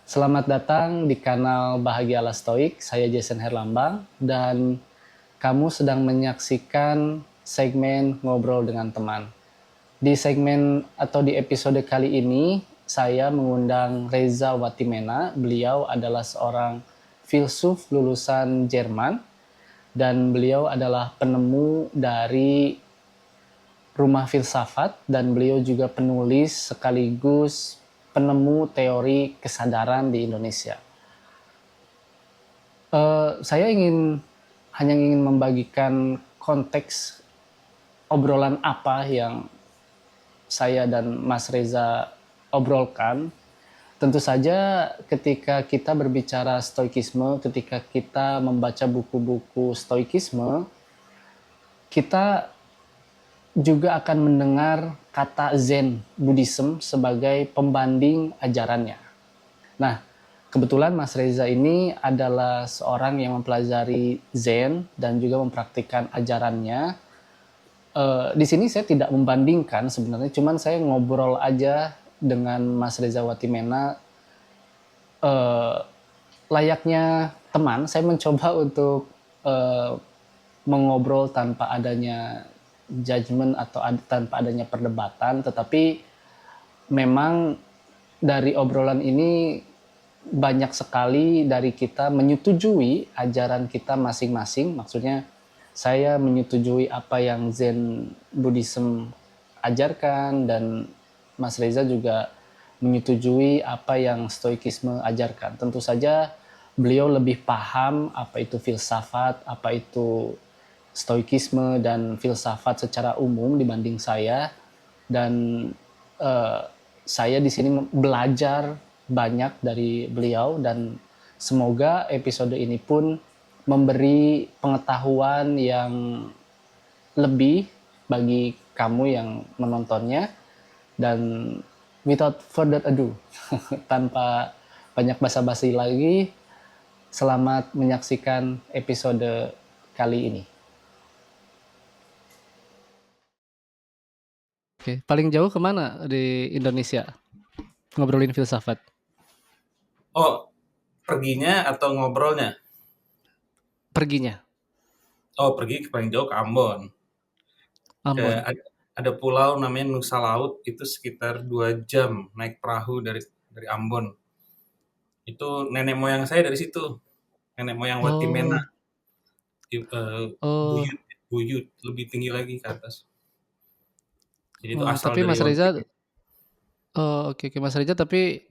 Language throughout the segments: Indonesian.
Selamat datang di kanal Bahagialah Stoik, saya Jason Herlambang, dan kamu sedang menyaksikan segmen Ngobrol dengan Teman. Di segmen atau di episode kali ini, saya mengundang Reza Watimena. Beliau adalah seorang filsuf lulusan Jerman, dan beliau adalah penemu dari Rumah Filsafat, dan beliau juga penulis sekaligus penemu teori kesadaran di Indonesia. Saya hanya ingin membagikan konteks obrolan apa yang saya dan Mas Reza obrolkan. Tentu saja ketika kita berbicara stoikisme, ketika kita membaca buku-buku stoikisme, kita juga akan mendengar kata Zen Buddhism sebagai pembanding ajarannya. Nah, kebetulan Mas Reza ini adalah seorang yang mempelajari Zen dan juga mempraktikkan ajarannya. Di sini saya tidak membandingkan sebenarnya, cuman saya ngobrol aja dengan Mas Reza Watimena layaknya teman. Saya mencoba untuk mengobrol tanpa adanya judgement atau tanpa adanya perdebatan, tetapi memang dari obrolan ini banyak sekali dari kita menyetujui ajaran kita masing-masing. Maksudnya saya menyetujui apa yang Zen Buddhism ajarkan, dan Mas Reza juga menyetujui apa yang Stoikisme ajarkan. Tentu saja beliau lebih paham apa itu filsafat, apa itu Stoikisme dan filsafat secara umum dibanding saya, dan eh, saya di sini belajar banyak dari beliau, dan semoga episode ini pun memberi pengetahuan yang lebih bagi kamu yang menontonnya. Dan without further ado, tanpa banyak basa-basi lagi, selamat menyaksikan episode kali ini. Oke, paling jauh kemana di Indonesia ngobrolin filsafat? Oh, perginya atau ngobrolnya? Perginya, Pergi paling jauh ke Ambon. Ambon. Ada pulau namanya Nusa Laut, itu sekitar 2 jam naik perahu dari Ambon. Itu nenek moyang saya dari situ, nenek moyang Watimena, Oh, oh, Buyut, Buyut, lebih tinggi lagi ke atas. Jadi itu oh, asal tapi dari Mas Reza, Watimena. oh, oke, oke, Mas Reza, tapi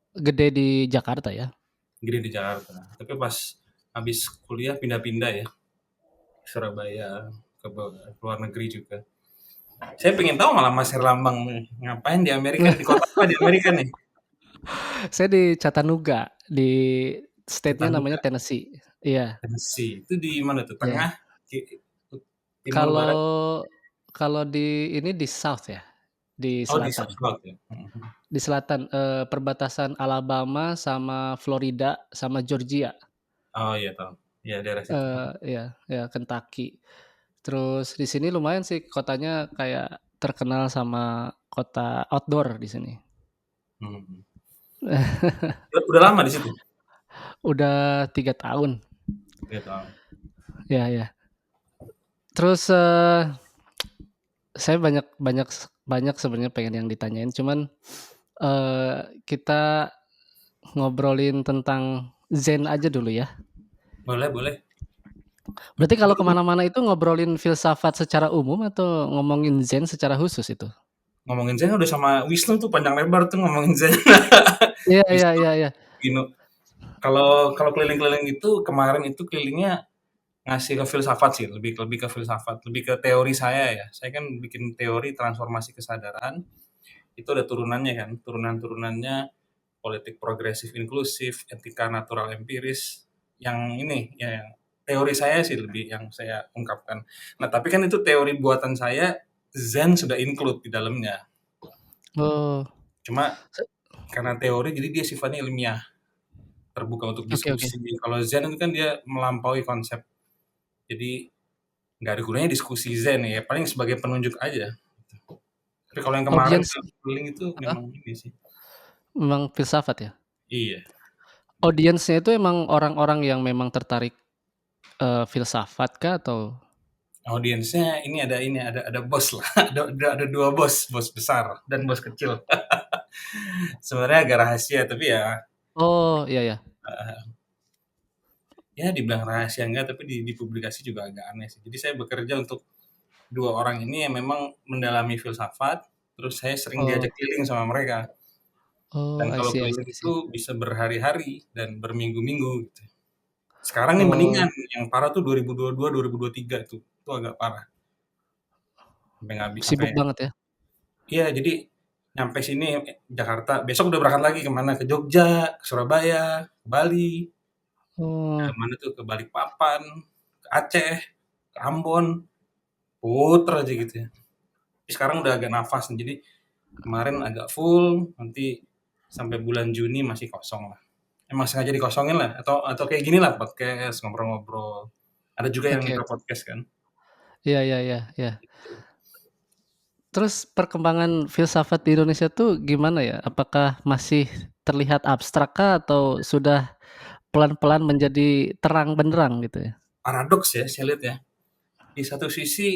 gede di Jakarta ya? Gede di Jakarta. Tapi pas habis kuliah pindah-pindah ya, Surabaya, ke luar negeri juga. Saya pengen tahu malah Mas Herlambang ngapain di Amerika, di kota apa di Amerika nih? Saya di Chattanooga, di state-nya namanya Chattanooga, Tennessee. Iya, Tennessee. Itu di mana tuh? Tengah, iya. timur, barat? Kalau kalau di ini di South ya, di Oh, di selatan. South ya. Mhm. Di selatan, perbatasan Alabama sama Florida sama Georgia. Oh iya tahu. Iya daerah situ. Iya, iya, Kentucky. Terus di sini lumayan sih kotanya, kayak terkenal sama kota outdoor di sini. Mhm. Udah lama di situ? Udah 3 tahun. Iya tahu. Ya, ya. Terus, saya banyak banyak banyak sebenarnya pengen yang ditanyain, cuman, kita ngobrolin tentang Zen aja dulu ya. Boleh, boleh. Berarti kalau Dulu kemana-mana itu ngobrolin filsafat secara umum atau ngomongin Zen secara khusus itu? ngomongin Zen udah sama Wisnu tuh panjang lebar tuh ngomongin Zen. Iya, iya, Wisnu, iya, iya. Gino. Kalau kalau keliling-keliling itu kemarin itu kelilingnya ngasih ke filsafat sih, lebih lebih ke filsafat, lebih ke teori saya ya. Saya kan bikin teori transformasi kesadaran. Itu ada turunannya kan, turunan-turunannya politik progresif inklusif, etika natural empiris, yang ini ya yang teori saya sih lebih yang saya ungkapkan. Nah, tapi kan itu teori buatan saya, Zen sudah include di dalamnya. Oh, Cuma karena teori jadi dia sifatnya ilmiah, terbuka untuk oke, oke. diskusi. Kalau Zen itu kan dia melampaui konsep. Jadi nggak ada gunanya diskusi Zen ya, paling sebagai penunjuk aja. Tapi kalau yang kemarin Audiens keliling itu heeh, memang ini sih. memang filsafat ya? Iya. Audiensnya itu emang orang-orang yang memang tertarik, filsafat kah atau Audiensnya ada bos lah, ada 2 bos, bos besar dan bos kecil. Sebenarnya agak rahasia tapi ya, oh, iya ya. eee, ya dibilang rahasia enggak, tapi di publikasi juga agak aneh sih. Jadi saya bekerja untuk 2 orang ini yang memang mendalami filsafat, terus saya sering Oh diajak keliling sama mereka. Dan oh, I kalau see I keliling see I itu see. bisa berhari-hari dan berminggu-minggu gitu. Sekarang nih Oh, mendingan, yang parah tuh 2022, 2023 tuh, itu agak parah. Sampai sibuk banget ya? iya, jadi nyampe sini Jakarta, besok udah berangkat lagi ke mana? Ke Jogja, ke Surabaya, ke Bali, ke Oh, mana tuh? Ke Balikpapan, ke Aceh, ke Ambon, puter aja gitu ya. Tapi sekarang udah agak nafas nih, jadi kemarin agak full, nanti sampai bulan Juni masih kosong lah. Emang sengaja dikosongin lah, atau kayak gini lah podcast, ngobrol-ngobrol. Ada juga yang oke minta oke. podcast kan. Iya iya iya iya. Gitu. Terus perkembangan filsafat di Indonesia tuh gimana ya? Apakah masih terlihat abstrak kah atau sudah pelan-pelan menjadi terang benderang gitu ya? Paradoks ya, saya lihat ya. Di satu sisi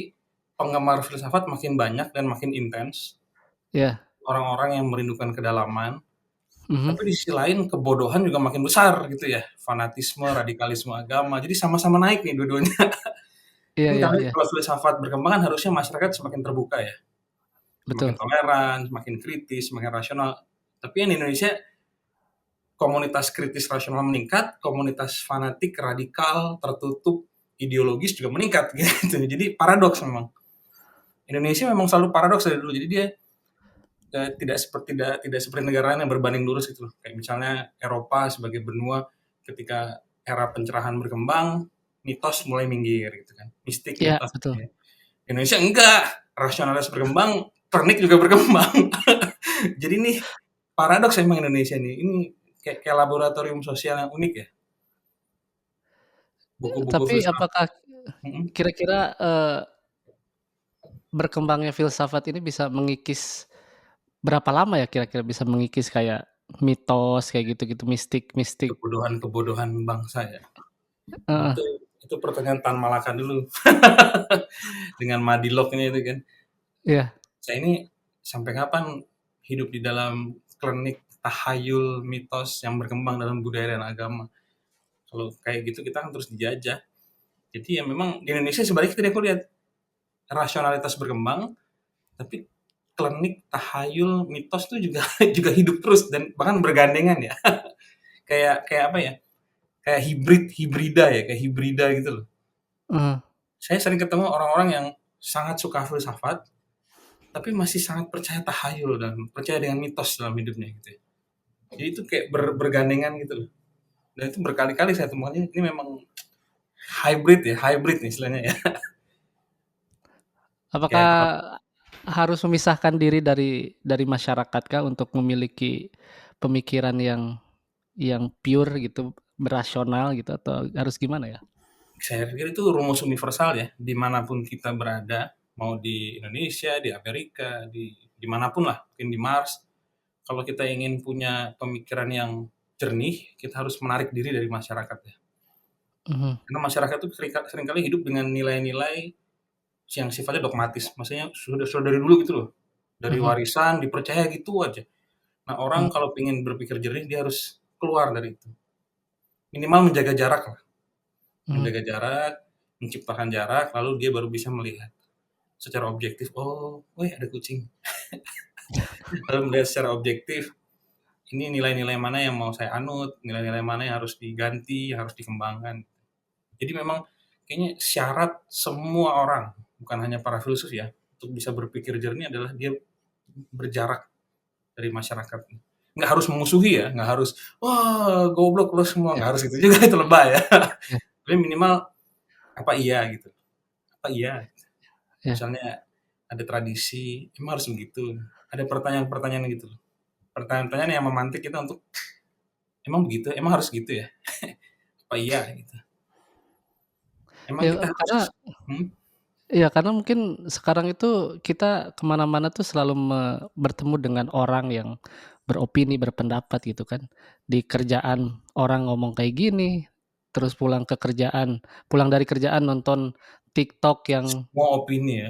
penggemar filsafat makin banyak dan makin intens, Iya, orang-orang yang merindukan kedalaman, mhm, tapi di sisi lain kebodohan juga makin besar gitu ya, fanatisme, radikalisme agama, jadi sama-sama naik nih dua-duanya. iya Kan iya kalau iya, kalau filsafat berkembang kan harusnya masyarakat semakin terbuka ya, semakin betul. toleran, semakin kritis, semakin rasional. Tapi yang di Indonesia komunitas kritis rasional meningkat, komunitas fanatik, radikal, tertutup, ideologis juga meningkat gitu. Jadi paradoks memang. Indonesia memang selalu paradoks dari dulu. Jadi dia tidak seperti negara lain yang berbanding lurus gitu loh. Kayak misalnya Eropa sebagai benua ketika era pencerahan berkembang, mitos mulai minggir gitu kan. Mistik, Iya, mitos. betul. Ya. Indonesia enggak, rasionalis berkembang, pernik juga berkembang. Jadi nih paradoks emang Indonesia nih. Ini kayak laboratorium sosial yang unik ya. Buku-buku Tapi filsafat. apakah Mm-mm. kira-kira, berkembangnya filsafat ini bisa mengikis berapa lama ya kira-kira bisa mengikis kayak mitos kayak gitu-gitu, mistik-mistik? Kebodohan-kebodohan bangsa ya. Heeh, Itu pertanyaan Tan Malaka dulu dengan Madilog ini itu kan. iya. Saya ini sampai kapan hidup di dalam klinik tahayul mitos yang berkembang dalam budaya dan agama. Kalau kayak gitu kita kan terus dijajah. Jadi ya memang di Indonesia sebaliknya tadi aku lihat rasionalitas berkembang, tapi klinik tahayul mitos tuh juga juga hidup terus dan bahkan bergandengan ya. Kayak kayak apa ya? Kayak hibrida ya, kayak hibrida gitu loh. Heeh. Saya sering ketemu orang-orang yang sangat suka filsafat, tapi masih sangat percaya tahayul dan percaya dengan mitos dalam hidupnya gitu ya. Jadi itu kayak bergandengan gitu loh. Dan itu berkali-kali saya temukan ini memang hybrid nih istilahnya ya. Apakah Kayak harus memisahkan diri dari masyarakat kah untuk memiliki pemikiran yang pure gitu, berasional gitu atau harus gimana ya? saya pikir itu rumus universal ya, dimanapun kita berada, mau di Indonesia, di Amerika, dimanapun lah, mungkin di Mars. Kalau kita ingin punya pemikiran yang jernih, kita harus menarik diri dari masyarakat ya. Mhm, Karena masyarakat itu seringkali hidup dengan nilai-nilai yang sifatnya dogmatis. Maksudnya sudah dari dulu gitu loh. Dari mhm, warisan dipercaya gitu aja. Nah, orang mmm, kalau ingin berpikir jernih dia harus keluar dari itu. Minimal menjaga jarak lah. mhm. Menjaga jarak, menciptakan jarak, lalu dia baru bisa melihat secara objektif, oh, wih ada kucing. Lalu melihat secara objektif, ini nilai-nilai mana yang mau saya anut, nilai-nilai mana yang harus diganti, yang harus dikembangkan. Jadi memang kayaknya syarat semua orang, bukan hanya para filsuf ya, untuk bisa berpikir jernih adalah dia berjarak dari masyarakat. Nggak harus memusuhi ya, nggak harus, wah goblok lo semua, Iya nggak harus gitu juga, itu lebay ya. iya Tapi minimal, apa iya gitu, apa iya. iya. Misalnya ada tradisi, emang harus begitu. Ada pertanyaan-pertanyaan gitu loh. Pertanyaan-pertanyaan yang memantik kita untuk, emang begitu, emang harus gitu ya, apa iya gitu. Emang Ya, kita karena harus, hmm? iya, karena mungkin sekarang itu kita ke mana-mana tuh selalu bertemu dengan orang yang beropini, berpendapat gitu kan. Di kerjaan orang ngomong kayak gini, terus pulang dari kerjaan nonton TikTok yang Semua opini ya.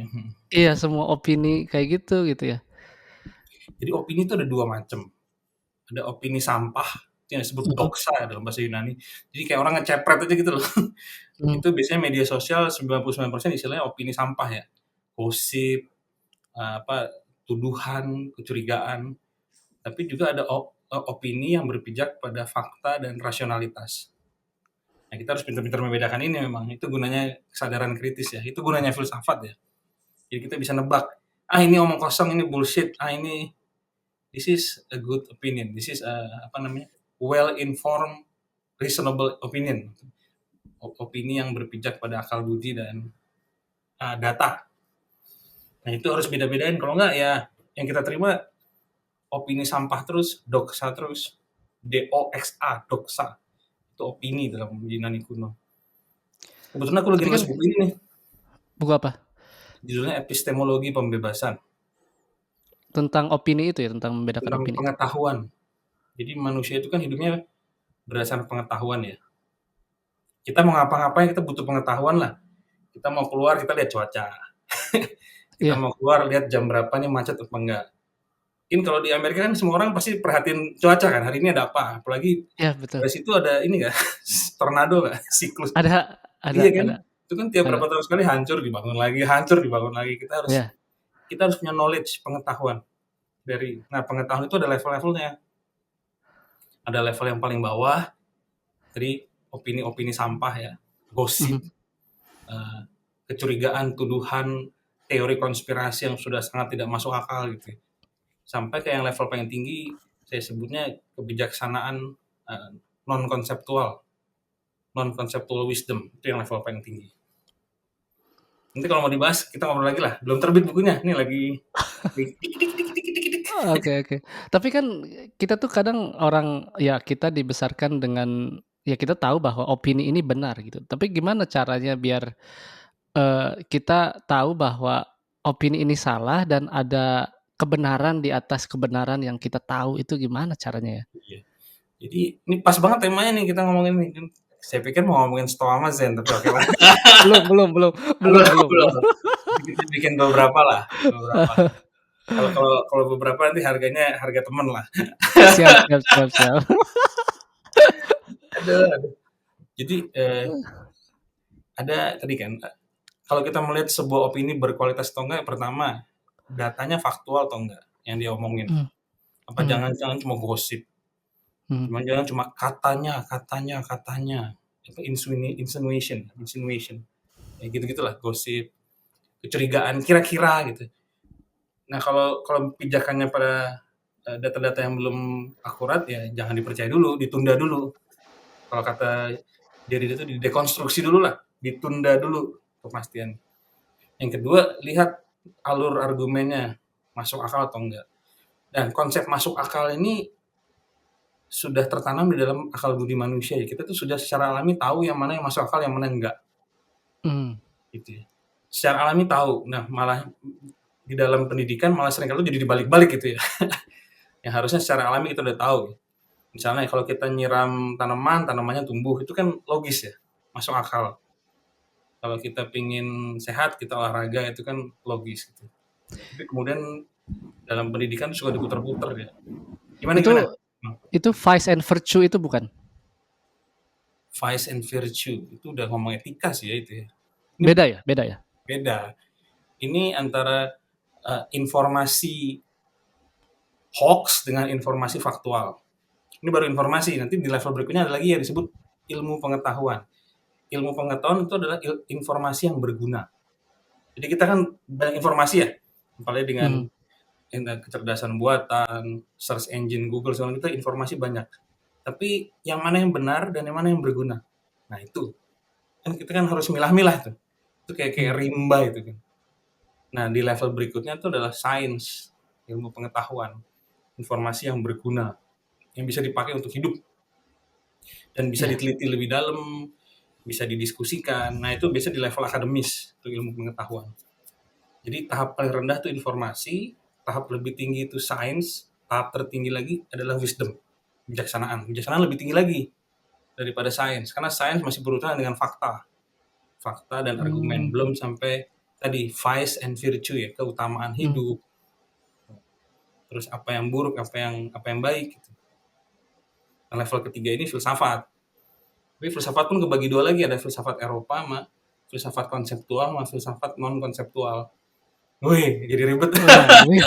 iya semua opini kayak gitu ya. Jadi opini itu ada 2 macam. Ada opini sampah, yang disebut Mhm, doxa dalam bahasa Yunani. Jadi kayak orang ngecepret aja gitu loh. mhm, Itu biasanya media sosial 99% istilahnya opini sampah ya. Gosip, apa, tuduhan, kecurigaan. Tapi juga ada opini yang berpijak pada fakta dan rasionalitas. Nah, kita harus pintar-pintar membedakan ini memang. Itu gunanya kesadaran kritis ya. Itu gunanya filsafat ya. Jadi kita bisa nebak, ini omong kosong, ini bullshit, ini this is a good opinion. This is apa namanya? Well informed, reasonable opinion. Opini yang berpijak pada akal budi dan data. Nah, itu harus beda-bedain. Kalau enggak ya yang kita terima opini sampah terus, doxa terus. DOXA, doxa. Itu opini dalam Yunani kuno. Kebetulan aku lagi tapi kan nulis buku ini nih. buku apa? Judulnya Epistemologi Pembebasan. Tentang opini itu ya, tentang membedakan Tentang opini itu? pengetahuan. Jadi manusia itu kan hidupnya berdasarkan pengetahuan ya. Kita mau ngapa-ngapain kita butuh pengetahuan lah. Kita mau keluar kita lihat cuaca. Kita Iya mau keluar lihat jam berapa nih macet apa enggak. Mungkin kalau di Amerika kan semua orang pasti perhatiin cuaca kan, hari ini ada apa. Apalagi iya betul. dari situ ada ini nggak, tornado nggak, siklus. Ada Iya kan? ada Itu kan tiap ada, berapa tahun sekali hancur dibangun lagi, hancur dibangun lagi. iya, Kita harus punya knowledge, pengetahuan nah pengetahuan itu ada level-levelnya. Ada level yang paling bawah, dari opini-opini sampah ya, gosip, mhm, eh, kecurigaan, tuduhan, teori konspirasi yang sudah sangat tidak masuk akal gitu. Sampai ke yang level paling tinggi, saya sebutnya kebijaksanaan eh, non konseptual, non konseptual wisdom itu yang level paling tinggi. Nanti kalau mau dibahas kita ngobrol lagi lah. Belum terbit bukunya, ini lagi oke oke. Tapi kan kita tuh kadang orang ya kita dibesarkan dengan ya kita tahu bahwa opini ini benar gitu, tapi gimana caranya biar, kita tahu bahwa opini ini salah dan ada kebenaran di atas kebenaran yang kita tahu itu gimana caranya ya? Iya. Jadi ini pas banget temanya nih kita ngomongin nih. Saya pikir mau ngomongin Stoa sama Zen, tapi oke lah. Belum belum belum belum Belum, belum belum. belum. Nanti kita bikin beberapa lah, beberapa. Kalau kalau kalau beberapa nanti harganya harga temen lah. Siap siap siap siap. Aduh, aduh. Jadi ada tadi kan, kalau kita melihat sebuah opini berkualitas atau enggak, pertama datanya faktual atau enggak yang dia omongin. Mmm, Apa mhm jangan-jangan cuma gosip, mhm. jangan-jangan cuma katanya, apa insinuation, ya gitu-gitulah, gosip, kecurigaan, kira-kira gitu. Nah kalau kalau pijakannya pada data-data yang belum akurat ya jangan dipercaya dulu, ditunda dulu. Kalau kata Derrida itu didekonstruksi dulu lah, ditunda dulu kepastian. Yang kedua, lihat alur argumennya masuk akal atau enggak. Dan konsep masuk akal ini sudah tertanam di dalam akal budi manusia ya. Kita tuh sudah secara alami tahu yang mana yang masuk akal, yang mana yang enggak. Mmm, Gitu ya. Secara alami tahu. Nah, malah di dalam pendidikan malah seringkali jadi dibalik-balik gitu ya. Yang harusnya secara alami kita udah tahu. Misalnya kalau kita nyiram tanaman, tanamannya tumbuh, itu kan logis ya, masuk akal. Kalau kita pingin sehat, kita olahraga, itu kan logis gitu. Tapi kemudian dalam pendidikan suka diputar-putar ya. Gimana itu gimana? itu Vice and Virtue itu bukan? Vice and virtue itu udah ngomong etika sih ya itu ya. Ini Beda ya? Beda ya? beda. Ini antara informasi hoax dengan informasi faktual. Ini baru informasi. Nanti di level berikutnya ada lagi yang disebut ilmu pengetahuan. Ilmu pengetahuan itu adalah informasi yang berguna. Jadi kita kan banyak informasi ya, apalagi dengan Mhm, kecerdasan buatan, search engine Google, segala kita informasi banyak. Tapi yang mana yang benar dan yang mana yang berguna. Nah itu kan kita kan harus milah-milah tuh. Itu kayak mhm. rimba itu kan. Nah di level berikutnya itu adalah sains, ilmu pengetahuan, informasi yang berguna, yang bisa dipakai untuk hidup dan bisa Iya diteliti lebih dalam, bisa didiskusikan. Nah itu biasa di level akademis, itu ilmu pengetahuan. Jadi tahap paling rendah itu informasi, tahap lebih tinggi itu sains, tahap tertinggi lagi adalah wisdom, kebijaksanaan. Kebijaksanaan lebih tinggi lagi daripada sains, karena sains masih berurusan dengan fakta dan argumen, Hmm. belum sampai tadi vice and virtue ya, keutamaan Hmm. hidup, terus apa yang buruk, apa yang baik gitu. Nah, level ketiga ini filsafat. Tapi filsafat pun kebagi dua lagi, ada filsafat Eropa sama filsafat konseptual sama filsafat non konseptual. Wih, jadi ribet. Wah, ini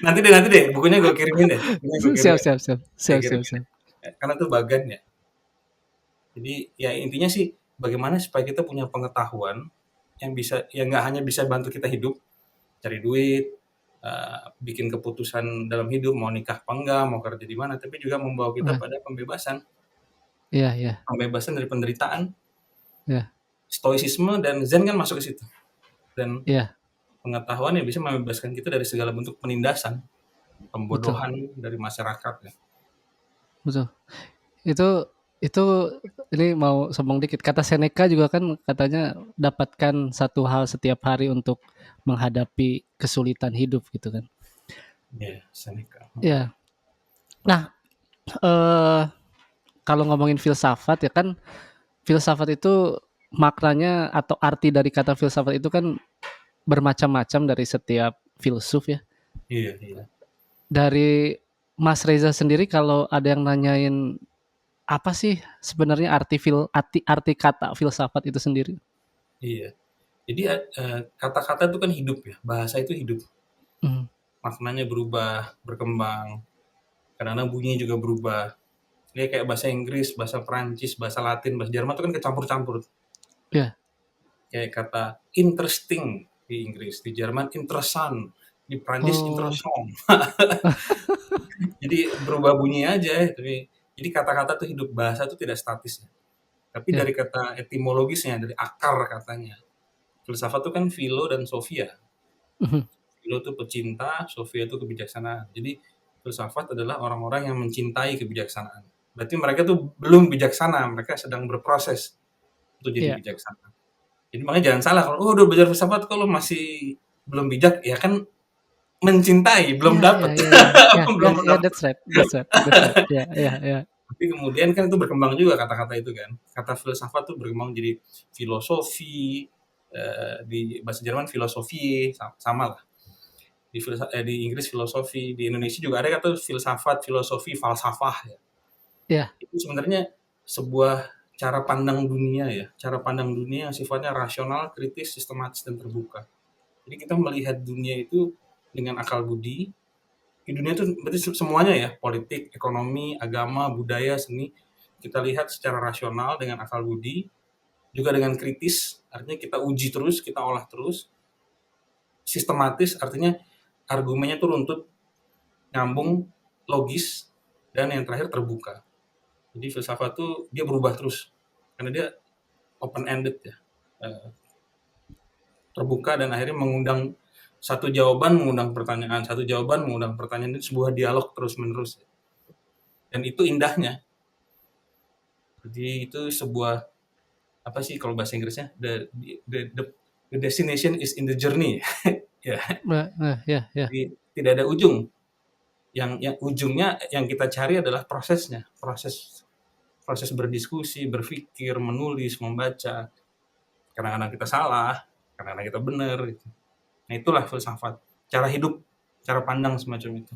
Nanti deh, bukunya gue kirimin deh. Bukunya gue siap kirimin. siap siap Saya siap siap kirimin. siap. Karena itu bagan ya. Jadi ya intinya sih bagaimana supaya kita punya pengetahuan yang nggak hanya bisa bantu kita hidup, cari duit, bikin keputusan dalam hidup, mau nikah apa enggak, mau kerja di mana, tapi juga membawa kita Wah, pada pembebasan, iya iya pembebasan dari penderitaan. iya Stoicisme dan Zen kan masuk ke situ. Dan iya, pengetahuan yang bisa membebaskan kita dari segala bentuk penindasan, betul pembodohan dari masyarakat ya. betul. Itu ini mau sombong dikit. Kata Seneca juga kan katanya dapatkan satu hal setiap hari untuk menghadapi kesulitan hidup gitu kan. Ya, Seneca. Ya. Nah, eh kalau ngomongin filsafat ya kan, filsafat itu maknanya atau arti dari kata filsafat itu kan bermacam-macam dari setiap filsuf ya. Iya, iya. Dari Mas Reza sendiri kalau ada yang nanyain apa sih sebenarnya arti kata filsafat itu sendiri? Iya. Jadi kata-kata itu kan hidup ya, bahasa itu hidup. Hmm. Maknanya berubah, berkembang. Kadang-kadang bunyinya juga berubah. Dia kayak bahasa Inggris, bahasa Perancis, bahasa Latin, bahasa Jerman itu kan kecampur-campur. Ya. Kayak kata interesting di Inggris, di Jerman interessant, di Perancis Oh, intéressant. Jadi berubah bunyi aja, tapi jadi kata-kata tuh hidup, bahasa tuh tidak statis ya. Tapi ya. dari kata etimologisnya, dari akar katanya. Filsafat itu kan philo dan sophia. Mhm. Philo itu pecinta, sophia itu kebijaksanaan. Jadi filsafat adalah orang-orang yang mencintai kebijaksanaan. Berarti mereka tuh belum bijaksana, mereka sedang berproses untuk jadi Iya. bijaksana. Jadi makanya jangan salah kalau udah belajar filsafat kalau masih belum bijak, ya kan mencintai, belum Iya iya dapet. iya iya. Ya ya belum ya, dapet. that's right that's right that's right. Ya ya ya. Tapi kemudian kan itu berkembang juga kata-kata itu kan. Kata filsafat tuh berkembang jadi filosofi, di bahasa Jerman filosofi, sama lah. Di Inggris filosofi, di Indonesia juga ada kata filsafat, filosofi, falsafah ya. Ya, Itu sebenarnya sebuah cara pandang dunia ya, cara pandang dunia yang sifatnya rasional, kritis, sistematis, dan terbuka. Jadi kita melihat dunia itu dengan akal budi. Di dunia itu berarti semuanya ya, politik, ekonomi, agama, budaya, seni, kita lihat secara rasional dengan akal budi, juga dengan kritis, artinya kita uji terus, kita olah terus, sistematis, artinya argumennya tuh runtut, nyambung, logis, dan yang terakhir terbuka. Jadi filsafat tuh dia berubah terus, karena dia open ended ya, terbuka dan akhirnya mengundang satu jawaban mengundang pertanyaan, satu jawaban mengundang pertanyaan, itu sebuah dialog terus menerus. Dan itu indahnya. Jadi itu sebuah apa sih kalau bahasa Inggrisnya the destination is in the journey. Ya, ya ya. jadi tidak ada ujung. Yang ujungnya yang kita cari adalah prosesnya, proses berdiskusi, berpikir, menulis, membaca. Kadang-kadang kita salah, kadang-kadang kita benar. Gitu. Nah itulah filsafat, cara hidup, cara pandang semacam itu.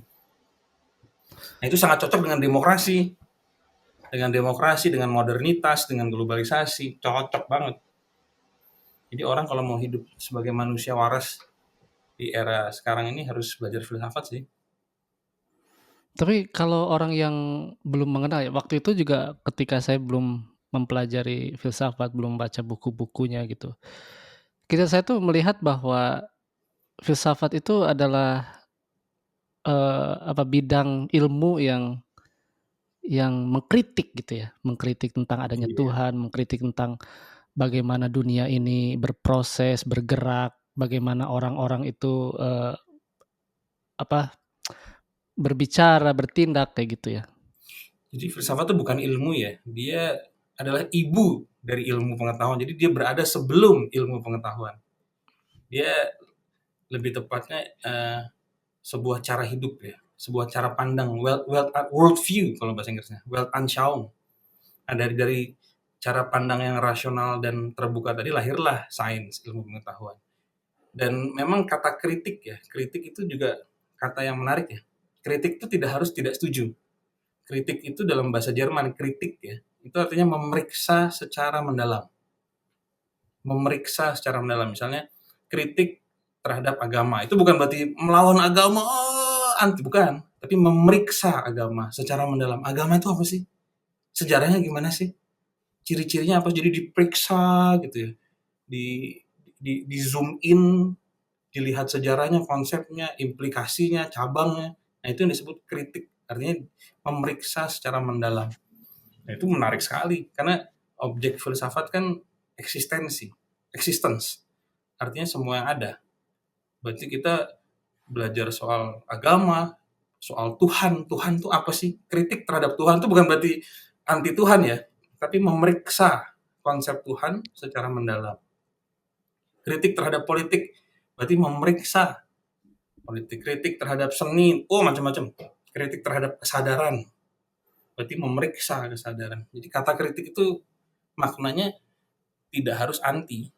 Nah itu sangat cocok dengan modernitas, dengan globalisasi, cocok banget. Jadi orang kalau mau hidup sebagai manusia waras di era sekarang ini harus belajar filsafat sih. Tapi kalau orang yang belum mengenal ya, waktu itu juga ketika saya belum mempelajari filsafat, belum baca buku-bukunya gitu. Saya tuh melihat bahwa filsafat itu adalah, bidang ilmu yang mengkritik gitu ya, mengkritik tentang adanya Iya. Tuhan, mengkritik tentang bagaimana dunia ini berproses, bergerak, bagaimana orang-orang itu, apa, berbicara, bertindak, kayak gitu ya. Jadi filsafat itu bukan ilmu ya, dia adalah ibu dari ilmu pengetahuan. Jadi dia berada sebelum ilmu pengetahuan. Dia lebih tepatnya sebuah cara hidup ya, sebuah cara pandang, world view kalau bahasa Inggrisnya, Weltanschauung. Nah, dari cara pandang yang rasional dan terbuka tadi lahirlah sains, ilmu pengetahuan. Dan memang kata kritik ya, kritik itu juga kata yang menarik ya. Kritik itu tidak harus tidak setuju. Kritik itu dalam bahasa Jerman, kritik ya, itu artinya memeriksa secara mendalam. Memeriksa secara mendalam. Misalnya kritik terhadap agama, itu bukan berarti melawan agama, oh, anti, bukan. Tapi memeriksa agama secara mendalam. Agama itu apa sih? Sejarahnya gimana sih? Ciri-cirinya apa? Jadi diperiksa gitu ya. Di zoom in, dilihat sejarahnya, konsepnya, implikasinya, cabangnya. Nah, itu yang disebut kritik. Artinya memeriksa secara mendalam. Nah, itu menarik sekali karena objek filsafat kan eksistensi, existence. Artinya semua yang ada. Berarti kita belajar soal agama, soal Tuhan. Tuhan itu apa sih? Kritik terhadap Tuhan itu bukan berarti anti Tuhan ya, tapi memeriksa konsep Tuhan secara mendalam. Kritik terhadap politik berarti memeriksa politik. Kritik terhadap seni, oh macam-macam. Kritik terhadap kesadaran berarti memeriksa kesadaran. Jadi kata kritik itu maknanya tidak harus anti.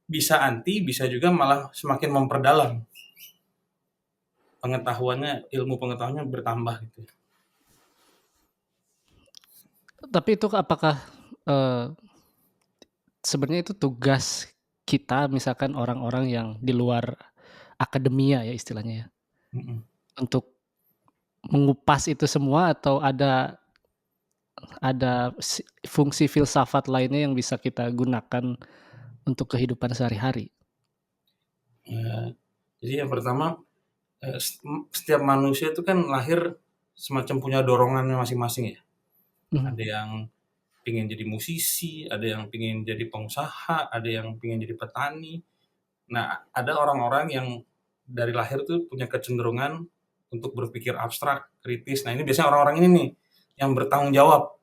Bisa anti, bisa juga malah semakin memperdalam pengetahuannya, ilmu pengetahuannya bertambah gitu. Tapi itu apakah sebenarnya itu tugas kita, misalkan orang-orang yang di luar akademia ya istilahnya ya, Mm-mm. untuk mengupas itu semua, atau ada fungsi filsafat lainnya yang bisa kita gunakan untuk kehidupan sehari-hari? Ya, jadi yang pertama, setiap manusia itu kan lahir semacam punya dorongannya masing-masing ya. Ada yang pengen jadi musisi, ada yang pengen jadi pengusaha, ada yang pengen jadi petani. Nah, ada orang-orang yang dari lahir tuh punya kecenderungan untuk berpikir abstrak, kritis. Nah, ini biasanya orang-orang ini nih yang bertanggung jawab.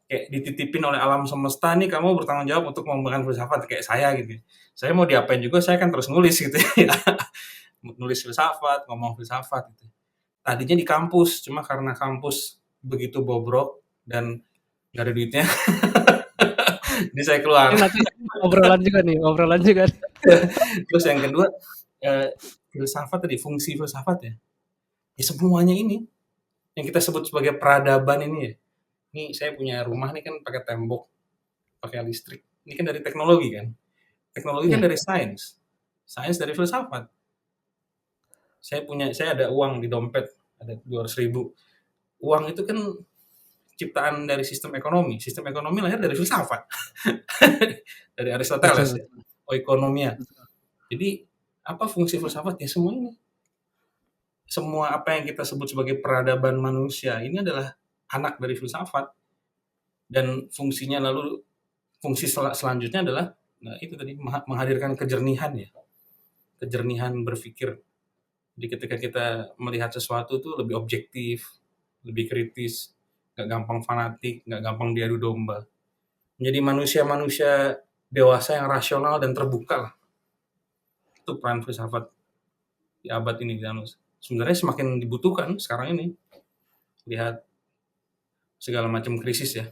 Kayak dititipin oleh alam semesta nih, kamu bertanggung jawab untuk mengembangkan filsafat kayak saya gitu. Saya mau diapain juga saya kan terus nulis gitu ya. Nulis filsafat, ngomong filsafat gitu. Tadinya di kampus, cuma karena kampus begitu bobrok dan nggak ada duitnya, jadi saya keluar. Ini nanti obrolan juga nih. Terus yang kedua, filsafat tadi, fungsi filsafat ya. Ya semuanya ini yang kita sebut sebagai peradaban ini ya. Ini saya punya rumah nih kan pakai tembok, pakai listrik. Ini kan dari teknologi kan. Teknologi kan Iya. dari sains. Sains dari filsafat. Saya ada uang di dompet, ada 200.000. Uang itu kan ciptaan dari sistem ekonomi. Sistem ekonomi lahir dari filsafat. Dari Aristoteles Betul, ya. Oikonomia. betul. Jadi apa fungsi filsafat? Ya semua ini. Semua apa yang kita sebut sebagai peradaban manusia ini adalah anak dari filsafat. Dan fungsinya lalu, fungsi selanjutnya adalah, nah itu tadi, menghadirkan kejernihan ya. Kejernihan berpikir. Jadi ketika kita melihat sesuatu tuh lebih objektif, lebih kritis, nggak gampang fanatik, nggak gampang diadu domba. Menjadi manusia-manusia dewasa yang rasional dan terbuka lah. Itu peran filsafat di abad ini. Dan sebenarnya semakin dibutuhkan sekarang ini. Lihat segala macam krisis ya.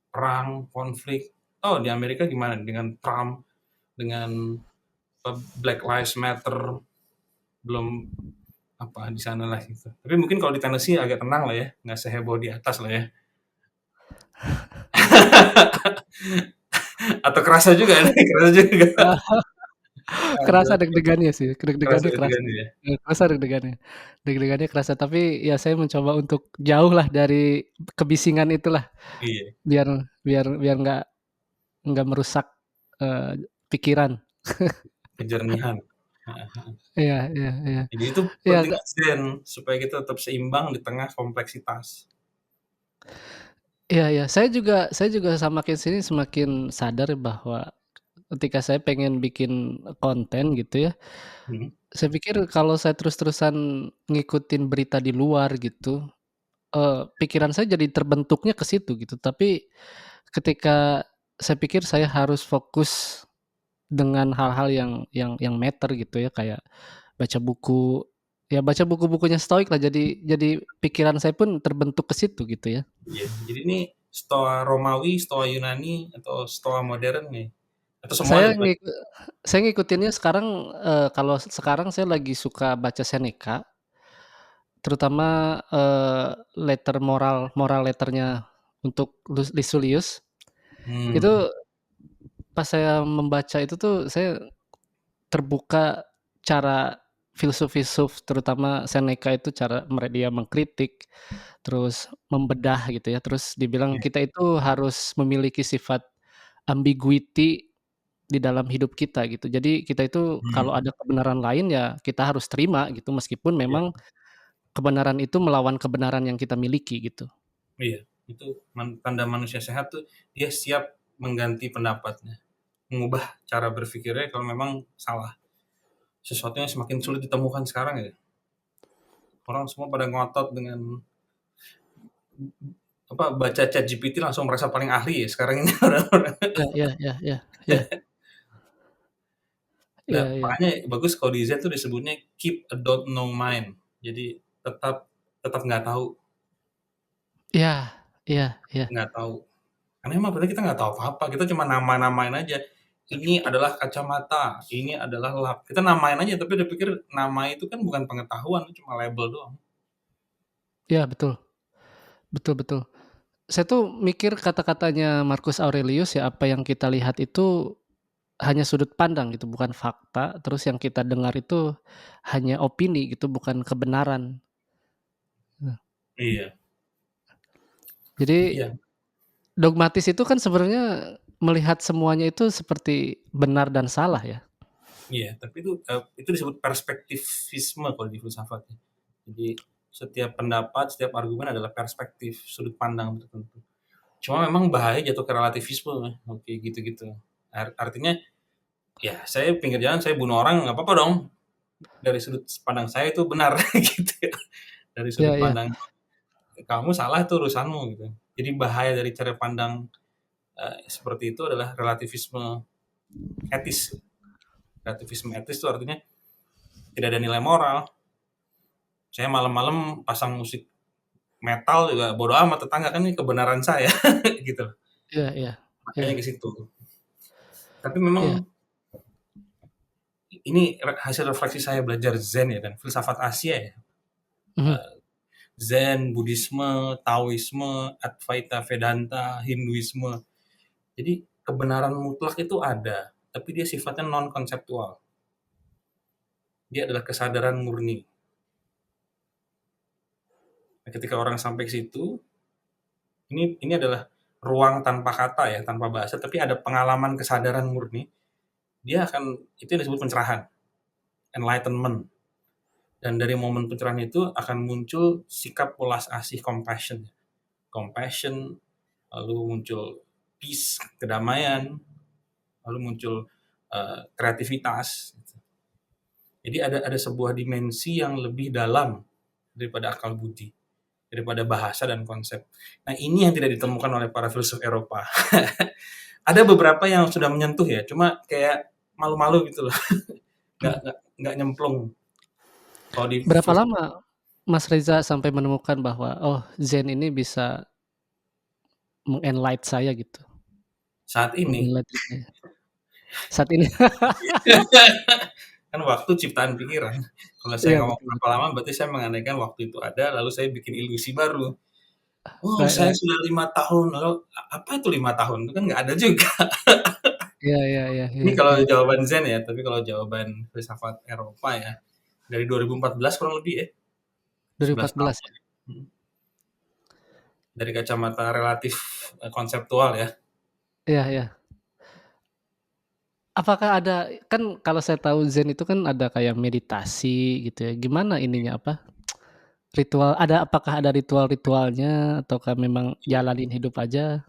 Perang, konflik. Oh, di Amerika gimana dengan Trump, dengan Black Lives Matter, belum apa di sana lah gitu. Tapi mungkin kalau di Tennessee agak tenang lah ya, nggak seheboh di atas lah ya. Atau kerasa juga nih, kerasa juga. Kerasa Aduh, deg-degannya sih, kerasa deg-degannya kerasa. deg-degan ya. Kerasa deg-degannya. Deg-degannya kerasa, tapi ya saya mencoba untuk jauh lah dari kebisingan itulah, Iya, biar biar biar nggak merusak pikiran. kejernihan. Iya, iya, iya. Jadi itu Iya, penting zen supaya kita tetap seimbang di tengah kompleksitas. iya, iya. Saya juga semakin sini semakin sadar bahwa ketika saya pengen bikin konten gitu ya, Hmm. saya pikir kalau saya terus-terusan ngikutin berita di luar gitu, pikiran saya jadi terbentuknya ke situ gitu. Tapi ketika saya pikir saya harus fokus dengan hal-hal yang matter gitu ya, kayak baca buku, ya baca buku-bukunya Stoik lah, jadi pikiran saya pun terbentuk ke situ gitu ya. Iya. Jadi ini Stoa Romawi, Stoa Yunani, atau Stoa modern nih? Atau semuanya Saya tuh? saya ngikutinnya sekarang, kalau sekarang saya lagi suka baca Seneca, terutama, letter moral letternya untuk Lucilius. Hmm, Itu pas saya membaca itu tuh saya terbuka cara filsuf-filsuf terutama Seneca itu cara dia mengkritik, terus membedah gitu ya, terus dibilang iya. kita itu harus memiliki sifat ambiguity di dalam hidup kita gitu. Jadi kita itu kalau Hmm, ada kebenaran lain ya kita harus terima gitu meskipun iya, memang kebenaran itu melawan kebenaran yang kita miliki gitu. iya. Itu tanda manusia sehat tuh dia siap mengganti pendapatnya, mengubah cara berpikirnya kalau memang salah. Sesuatu yang semakin sulit ditemukan sekarang ya. Orang semua pada ngotot dengan apa baca ChatGPT langsung merasa paling ahli ya sekarang ini orang-orang. Iya iya iya iya iya Nah, iya iya. makanya bagus kalau di Zen tuh disebutnya keep a don't know mind. Jadi tetap tetap nggak tahu, Iya iya iya. nggak tahu. Karena emang bener kita nggak tahu apa-apa. Kita cuma nama-namain aja. Ini adalah kacamata, ini adalah lap. Kita namain aja, tapi udah pikir nama itu kan bukan pengetahuan, itu cuma label doang. Iya betul betul betul. Saya tuh mikir kata-katanya Marcus Aurelius ya, apa yang kita lihat itu hanya sudut pandang gitu, bukan fakta, terus yang kita dengar itu hanya opini gitu, bukan kebenaran. Nah, Iya, jadi iya, dogmatis itu kan sebenarnya melihat semuanya itu seperti benar dan salah ya. iya. Tapi itu disebut perspektivisme kalau di filsafat ya. Jadi setiap pendapat, setiap argumen adalah perspektif, sudut pandang tertentu. Cuma memang bahaya jatuh ke relativisme, oke gitu-gitu. Artinya, ya saya pinggir jalan saya bunuh orang nggak apa-apa dong. Dari sudut pandang saya itu benar gitu ya. Dari Iya sudut iya pandang kamu salah itu urusanmu gitu. Jadi bahaya dari cara pandang seperti itu adalah relativisme etis. Relativisme etis itu artinya tidak ada nilai moral. Saya malam-malam pasang musik metal juga bodo amat tetangga kan ini kebenaran saya gitu. iya iya iya Makanya ke situ. Tapi iya. memang ini hasil refleksi saya belajar Zen ya dan filsafat Asia ya. Mhm. Zen, Buddhisme, Taoisme, Advaita Vedanta, Hinduisme. Jadi kebenaran mutlak itu ada, tapi dia sifatnya non konseptual. Dia adalah kesadaran murni. Nah, ketika orang sampai ke situ, ini adalah ruang tanpa kata ya, tanpa bahasa, tapi ada pengalaman kesadaran murni. Dia akan itu yang disebut pencerahan, enlightenment. Dan dari momen pencerahan itu akan muncul sikap welas asih compassion. Compassion, lalu muncul peace, kedamaian, lalu muncul kreativitas. Jadi ada sebuah dimensi yang lebih dalam daripada akal budi, daripada bahasa dan konsep. Nah ini yang tidak ditemukan oleh para filsuf Eropa. Ada beberapa yang sudah menyentuh ya, cuma kayak malu-malu gitu loh, Mhm. nggak nyemplung. Kalau di Berapa filsuf lama Mas Reza sampai menemukan bahwa, oh Zen ini bisa saya gitu, saat ini, saya. Saat ini kan waktu ciptaan pikiran. Kalau saya iya ngomong betul berapa betul. lama, berarti saya mengandaikan waktu itu ada, lalu saya bikin ilusi baru. Oh, Right saya right. sudah 5 tahun, lalu apa itu 5 tahun? Itu kan nggak ada juga. Iya iya iya Ini iya kalau iya. jawaban Zen ya, tapi kalau jawaban filsafat Eropa ya, dari 2014 kurang lebih ya, 11 tahun. 2014 ya? Hmm. Dari kacamata relatif konseptual ya. Iya iya. Apakah ada kan kalau saya tahu Zen itu kan ada kayak meditasi gitu ya, gimana ininya, apa, apakah ada ritual-ritualnya ataukah memang Iya. jalanin hidup aja?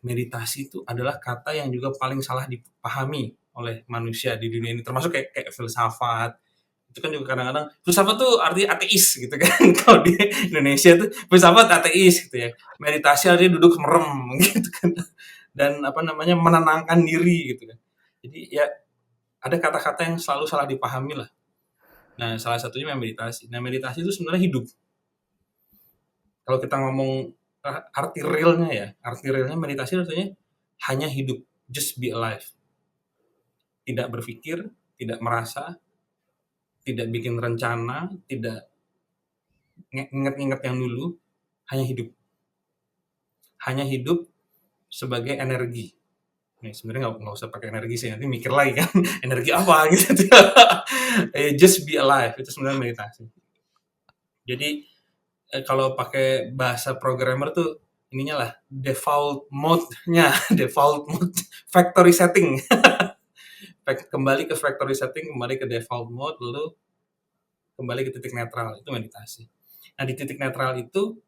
Meditasi itu adalah kata yang juga paling salah dipahami oleh manusia di dunia ini, termasuk kayak kayak filsafat. Itu kan juga kadang-kadang filsafat tuh artinya ateis gitu kan. Kalau di Indonesia tuh filsafat ateis gitu ya. Meditasi artinya duduk merem gitu kan. Dan apa namanya menenangkan diri gitu kan. Jadi ya ada kata-kata yang selalu salah dipahami lah. Nah, salah satunya memang meditasi. Nah, meditasi itu sebenarnya hidup. Kalau kita ngomong arti realnya meditasi artinya hanya hidup, just be alive. Tidak berpikir, tidak merasa, tidak bikin rencana, tidak ingat-ingat yang dulu, hanya hidup. Hanya hidup sebagai energi. Nih, sebenarnya nggak usah pakai energi sih, nanti mikir lagi kan, energi apa gitu. Just be alive, itu sebenarnya meditasi. Jadi kalau pakai bahasa programmer tuh ininya lah default mode-nya, default mode, factory setting. Kembali ke factory setting, kembali ke default mode, lalu kembali ke titik netral, itu meditasi. Nah, di titik netral itu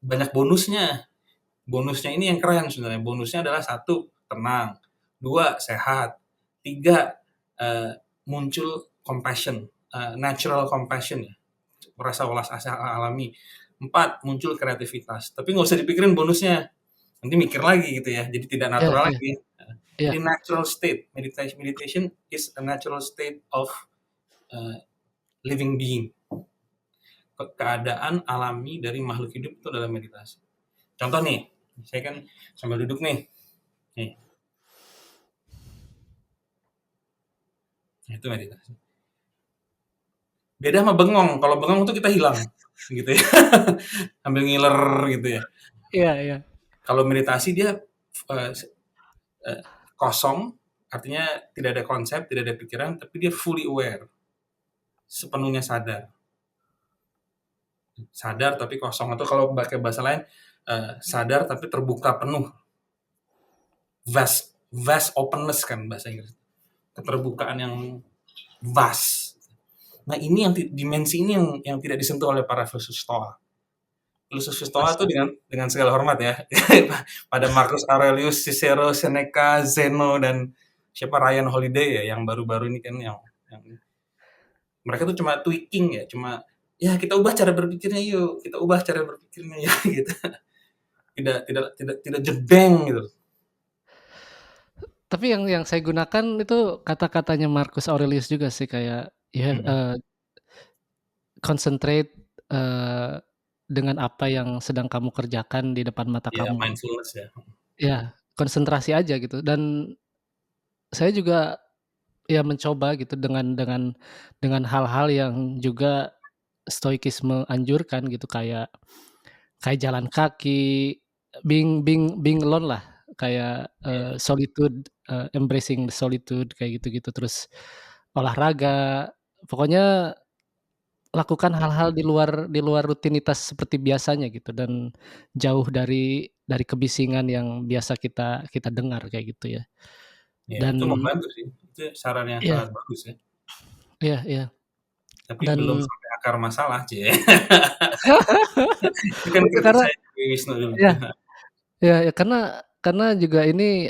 banyak bonusnya. Bonusnya ini yang keren sebenarnya. Bonusnya adalah satu, tenang. Dua, sehat. Tiga, muncul compassion, natural compassion ya. Rasa welas asih alami. Empat, muncul kreativitas. Tapi nggak usah dipikirin bonusnya. Nanti mikir lagi gitu ya. Jadi tidak Iya, natural iya, lagi. iya. Jadi natural state. Meditation is a natural state of uh, living being. Keadaan alami dari makhluk hidup itu adalah meditasi. Contoh nih, saya kan sambil duduk nih. Nih, itu meditasi. Beda sama bengong. Kalau bengong tuh kita hilang gitu ya. Sambil ngiler gitu ya. Iya, iya. Kalau meditasi dia uh, kosong, artinya tidak ada konsep, tidak ada pikiran, tapi dia fully aware, sepenuhnya sadar. Sadar tapi kosong, atau kalau pakai bahasa lain, sadar tapi terbuka penuh. Vast, vast openness kan bahasa Inggris. Keterbukaan yang vast. Nah, ini yang dimensi ini yang tidak disentuh oleh para filsuf Stoa. Filsuf Stoa itu Masa. dengan segala hormat ya, pada Marcus Aurelius, Cicero, Seneca, Zeno, dan siapa Ryan Holiday ya, yang baru-baru ini kan yang mereka tuh cuma tweaking ya, cuma ya kita ubah cara berpikirnya yuk, kita ubah cara berpikirnya ya gitu. Tidak jedeng gitu. Tapi yang saya gunakan itu kata-katanya Marcus Aurelius juga sih kayak ya, Hmm. concentrate, dengan apa yang sedang kamu kerjakan di depan mata Ya kamu. mindfulness ya. Ya, konsentrasi aja gitu dan saya juga ya mencoba gitu dengan hal-hal yang juga stoikisme anjurkan gitu kayak kayak jalan kaki, being alone lah, kayak, Ya, solitude, embracing the solitude kayak gitu-gitu, terus olahraga, pokoknya lakukan hal-hal di luar rutinitas seperti biasanya gitu dan jauh dari kebisingan yang biasa kita kita dengar kayak gitu ya. ya itu Dan membantu sih. Itu saran yang iya, sangat bagus ya. iya, iya, Tapi belum dan sampai akar masalah, Cie. Itu kan kritik karena saya di Wisnu dulu. iya, iya, iya, karena juga ini,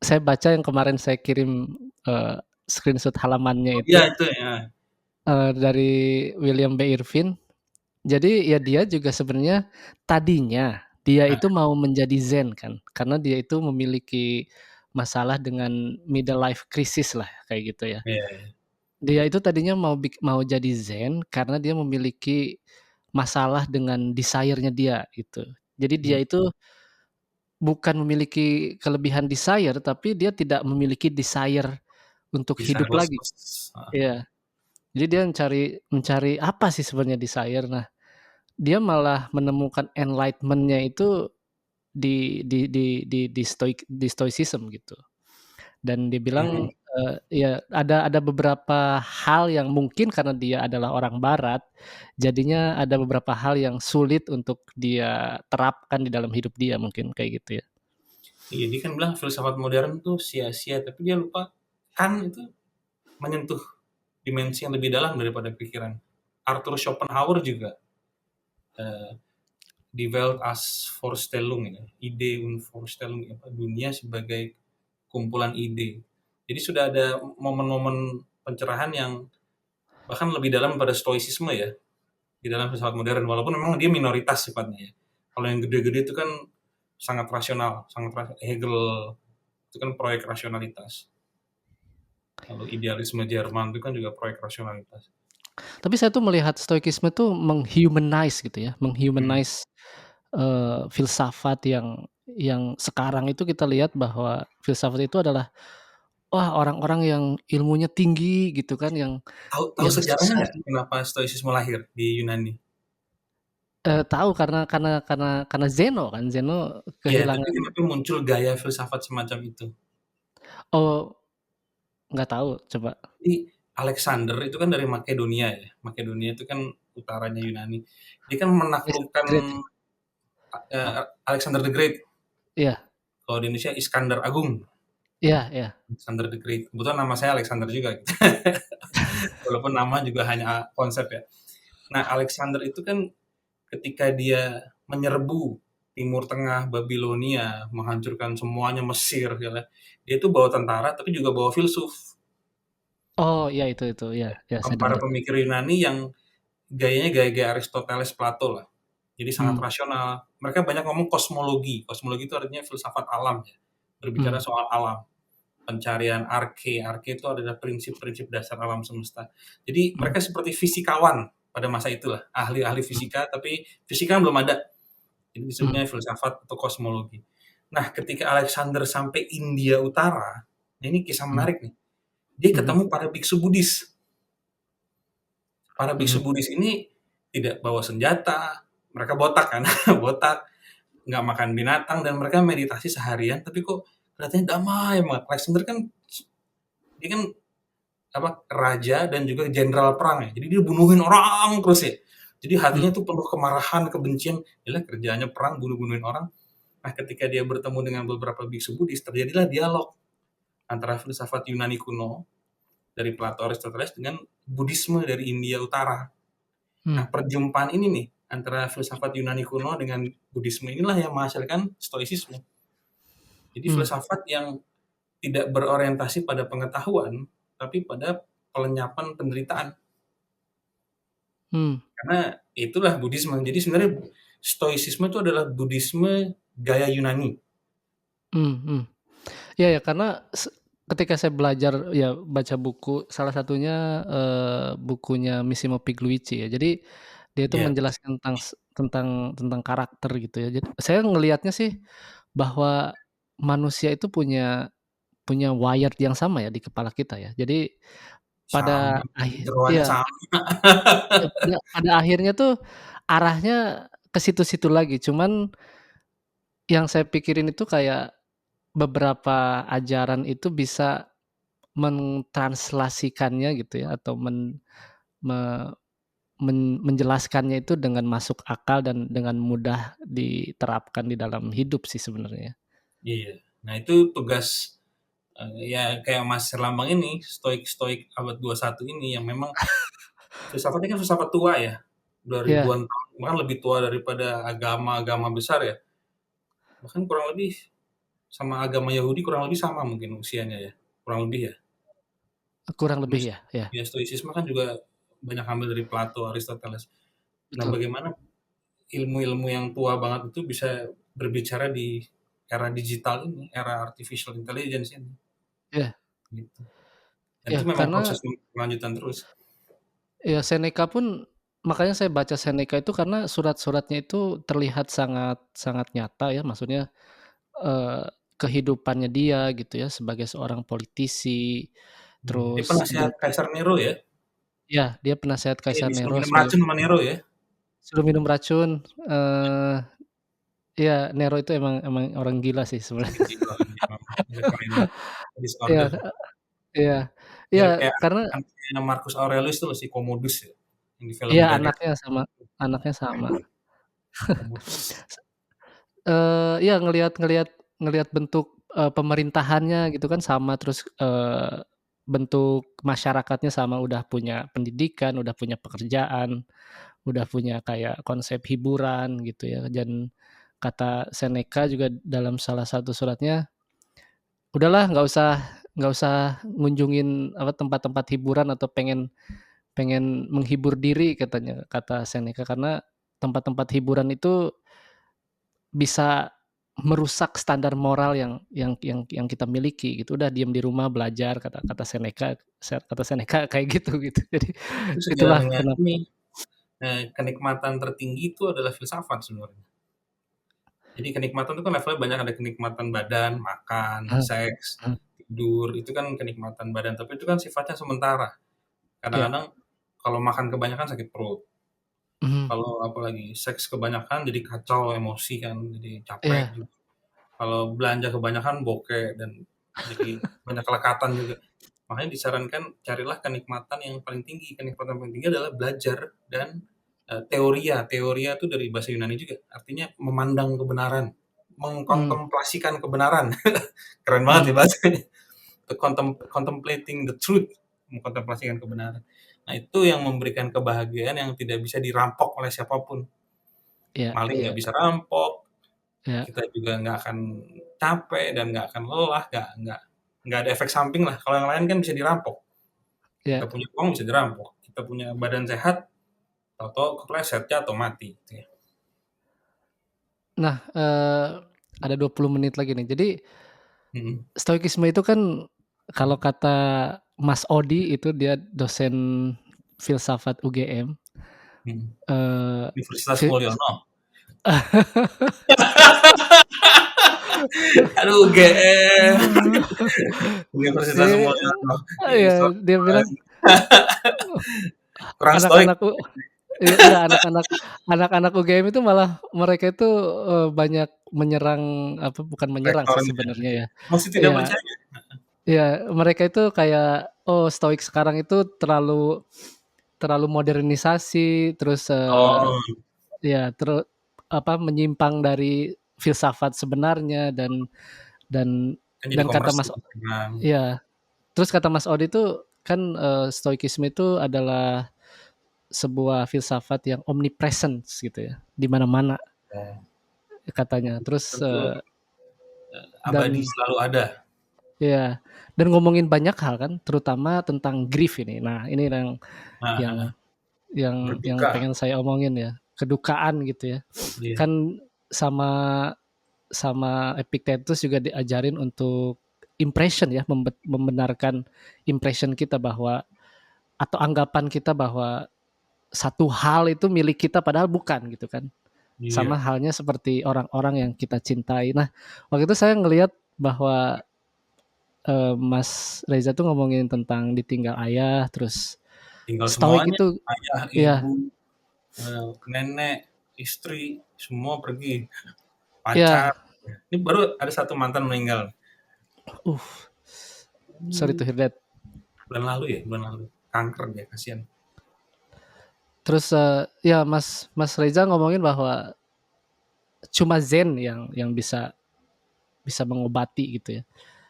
saya baca yang kemarin saya kirim, eee, screenshot halamannya Oh itu, iya itu ya. dari William B. Irvin. Jadi ya dia juga sebenarnya tadinya dia Nah, itu mau menjadi zen kan, karena dia itu memiliki masalah dengan middle life crisis lah kayak gitu ya. iya, iya. Dia itu tadinya mau jadi zen karena dia memiliki masalah dengan desire-nya dia gitu. Jadi dia Hmm, itu bukan memiliki kelebihan desire, tapi dia tidak memiliki desire untuk bisa hidup lagi. khusus. Heeh. Iya. Jadi dia mencari mencari apa sih sebenarnya desire. Nah, dia malah menemukan enlightenment-nya itu di stoicism gitu. Dan dia bilang, Mhm. ya ada beberapa hal yang mungkin karena dia adalah orang barat, jadinya ada beberapa hal yang sulit untuk dia terapkan di dalam hidup dia mungkin kayak gitu ya. Iya, dia kan bilang filsafat modern tuh sia-sia, tapi dia lupa kan itu menyentuh dimensi yang lebih dalam daripada pikiran. Arthur Schopenhauer juga eh, Die Welt als Vorstellung ya, ide und Vorstellung apa, dunia sebagai kumpulan ide. Jadi sudah ada momen-momen pencerahan yang bahkan lebih dalam pada stoicisme ya di dalam filsafat modern, walaupun memang dia minoritas sifatnya ya. Kalau yang gede-gede itu kan sangat rasional, Hegel itu kan proyek rasionalitas. Kalau idealisme Jerman itu kan juga proyek rasionalitas. Tapi saya tuh melihat stoikisme tuh menghumanize gitu ya, Hmm. menghumanize, filsafat yang sekarang itu kita lihat bahwa filsafat itu adalah, wah orang-orang yang ilmunya tinggi gitu kan, Tahu tahu yang sejarahnya sukses. nggak kenapa Stoicisme lahir di Yunani? Tahu karena Zeno kan, Zeno Iya, tapi kehilangan. kenapa muncul gaya filsafat semacam itu? Oh, nggak tahu, coba. Jadi Alexander itu kan dari Makedonia ya. Makedonia itu kan utaranya Yunani. Dia kan menaklukkan Great ya? Alexander the Great. Iya Kalau di Indonesia Iskandar Agung. iya iya, Alexander the Great. Kebetulan nama saya Alexander juga. Gitu. Walaupun nama juga hanya konsep ya. Nah, Alexander itu kan ketika dia menyerbu Timur Tengah, Babilonia, menghancurkan semuanya Mesir, ya kan. Dia itu bawa tentara tapi juga bawa filsuf. oh iya itu, iya iya saya Para dengar itu. pemikir Yunani yang gayanya gaya-gaya Aristoteles, Plato lah. Jadi sangat Mmm, rasional. Mereka banyak ngomong kosmologi. Kosmologi itu artinya filsafat alam ya. Berbicara mmm, soal alam. Pencarian arke. Arke itu adalah prinsip-prinsip dasar alam semesta. Jadi mmm, mereka seperti fisikawan pada masa itulah. Ahli-ahli mmm, fisika, tapi fisika belum ada. Jadi mmm, disebutnya filsafat atau kosmologi. Nah, ketika Alexander sampai India Utara, nah ini kisah mmm, menarik nih. Dia mhm, ketemu para biksu Buddhis. Para mhm, biksu Buddhis ini tidak bawa senjata, mereka botak kan, botak, nggak makan binatang, dan mereka meditasi seharian, tapi kok kelihatannya damai banget. Alexander kan, dia kan apa raja dan juga jenderal perang ya, jadi dia bunuhin orang terus ya. Jadi mmm, hatinya tuh penuh kemarahan, kebencian, ya kerjaannya perang, bunuh-bunuhin orang. Nah, ketika dia bertemu dengan beberapa biksu Buddhis, terjadilah dialog antara filsafat Yunani kuno dari Plato Aristoteles dengan Buddhisme dari India Utara. Nah, mmm, perjumpaan ini nih antara filsafat Yunani kuno dengan Buddhisme inilah yang menghasilkan Stoicisme. Jadi mmm, filsafat yang tidak berorientasi pada pengetahuan, tapi pada pelenyapan penderitaan. mmm, Karena itulah Buddhisme. Jadi sebenarnya Stoicisme itu adalah Buddhisme gaya Yunani. mmm, mmm. Iya ya karena ketika saya belajar ya baca buku salah satunya, bukunya Massimo Pigliucci ya. Jadi dia itu Iya, menjelaskan tentang karakter gitu ya. Jadi saya ngelihatnya sih bahwa manusia itu punya wired yang sama ya di kepala kita ya. Jadi sama, pada jeroannya iya, sama. pada akhirnya tuh arahnya ke situ-situ lagi. Cuman yang saya pikirin itu kayak beberapa ajaran itu bisa mentranslasikannya gitu ya atau me menjelaskannya itu dengan masuk akal dan dengan mudah diterapkan di dalam hidup sih sebenarnya. Iya. Nah, itu tugas ya kayak Mas Herlambang ini, stoik-stoik abad 21 ini yang memang filsafatnya kan filsafat tua ya. Udah Iya, ribuan tahun, bahkan lebih tua daripada agama-agama besar ya. Bahkan kurang lebih sama agama Yahudi kurang lebih sama mungkin usianya ya. Kurang lebih ya. kurang lebih Terus ya, ya, ya stoicisme kan juga banyak ambil dari Plato, Aristoteles. Nah, betul. bagaimana ilmu-ilmu yang tua banget itu bisa berbicara di era digital ini, era artificial intelligence ini, Iya gitu. Dan iya itu memang karena proses kelanjutan terus. ya Seneca pun makanya saya baca Seneca itu karena surat-suratnya itu terlihat sangat sangat nyata ya maksudnya, eee, kehidupannya dia gitu ya sebagai seorang politisi, Iya, dia terus penasehat Kaisar Nero ya. ya dia penasehat Iya, Kaisar disuruh Nero minum suruh racun sama Nero ya. suruh minum racun, iya Nero itu emang emang orang gila sih sebenarnya. Gila dia memang, ada kelainan Iya disorder. iya iya Mirip kayak karena anaknya Marcus Aurelius tuh loh, si Commodus ya, yang di film iya Gladiator. anaknya sama. Commodus. Iya ngelihat ngelihat ngelihat bentuk, pemerintahannya gitu kan sama terus, bentuk masyarakatnya sama, udah punya pendidikan, udah punya pekerjaan, udah punya kayak konsep hiburan gitu ya dan kata Seneca juga dalam salah satu suratnya, "Udahlah nggak usah ngunjungin apa, tempat-tempat hiburan atau pengen pengen menghibur diri," katanya, kata Seneca, "karena tempat-tempat hiburan itu bisa merusak standar moral yang kita miliki gitu. Udah diam di rumah belajar kata kata Seneca kayak gitu. Jadi Itu sejalan itulah dengan kenapa. ini, kenikmatan tertinggi itu adalah filsafat sebenarnya. Jadi kenikmatan itu kan levelnya banyak, ada kenikmatan badan, makan, Heeh, seks, heeh, tidur, itu kan kenikmatan badan, tapi itu kan sifatnya sementara. iya, Kadang-kadang kalau makan kebanyakan sakit perut, mhm, kalau apalagi seks kebanyakan jadi kacau emosi kan, jadi capek iya, juga. Kalau belanja kebanyakan bokeh dan jadi banyak kelekatan juga. Makanya disarankan carilah kenikmatan yang paling tinggi. Kenikmatan paling tinggi adalah belajar dan teoria. Teoria itu dari bahasa Yunani juga. Artinya memandang kebenaran, mmm, mengkontemplasikan kebenaran. Keren banget ya mmm, bahasanya. Contemplating the truth, mengkontemplasikan kebenaran. Nah, itu yang memberikan kebahagiaan yang tidak bisa dirampok oleh siapapun. iya, Maling iya, nggak bisa rampok, iya, kita juga nggak akan capek dan nggak akan lelah, nggak ada efek samping lah. Kalau yang lain kan bisa dirampok. Kita iya. punya uang bisa dirampok. Kita punya badan sehat, tahu-tahu kepleset jatuh mati. Gitu ya. Nah, ada 20 menit lagi nih. Jadi Hmm. stoikisme itu kan kalau kata Mas Odi itu dia dosen filsafat UGM, Hmm. eee, Universitas fi Mulyono. Aduh, GM. Universitas si Mulyono. ya dia bilang Kurang stoik anak-anak enggak, anak-anak UGM itu malah mereka itu, banyak menyerang apa, bukan menyerang sih rektornya. sebenarnya ya. Masih tidak Iya, percaya. iya, mereka itu kayak, oh stoik sekarang itu terlalu terlalu modernisasi, terus, Oh, ya apa, menyimpang dari filsafat sebenarnya dan kan jadi dan kata Mas komersil. Nah, iya, terus kata Mas Odi itu kan, stoikisme itu adalah sebuah filsafat yang omnipresence gitu ya, di mana-mana ya, katanya. Terus, tentu abadi dan selalu ada. ya, dan ngomongin banyak hal kan, terutama tentang grief ini. Nah, ini yang Nah, yang berduka. pengen saya omongin ya, kedukaan gitu ya. Iya. Kan sama sama Epictetus juga diajarin untuk impression ya, membenarkan impression kita bahwa atau anggapan kita bahwa satu hal itu milik kita padahal bukan gitu kan. Sama Iya. halnya seperti orang-orang yang kita cintai. Nah, waktu itu saya ngelihat bahwa Mas Reza tuh ngomongin tentang ditinggal ayah, terus Tinggal stoik semuanya, itu ayah, ya, ibu, nenek, istri, semua pergi, pacar. ya, Ini baru ada satu mantan meninggal. uh, sorry to Hmm, hear that. bulan lalu ya, bulan lalu. Kanker dia, kasihan. Terus ya Mas Reza ngomongin bahwa cuma Zen yang bisa bisa mengobati gitu ya.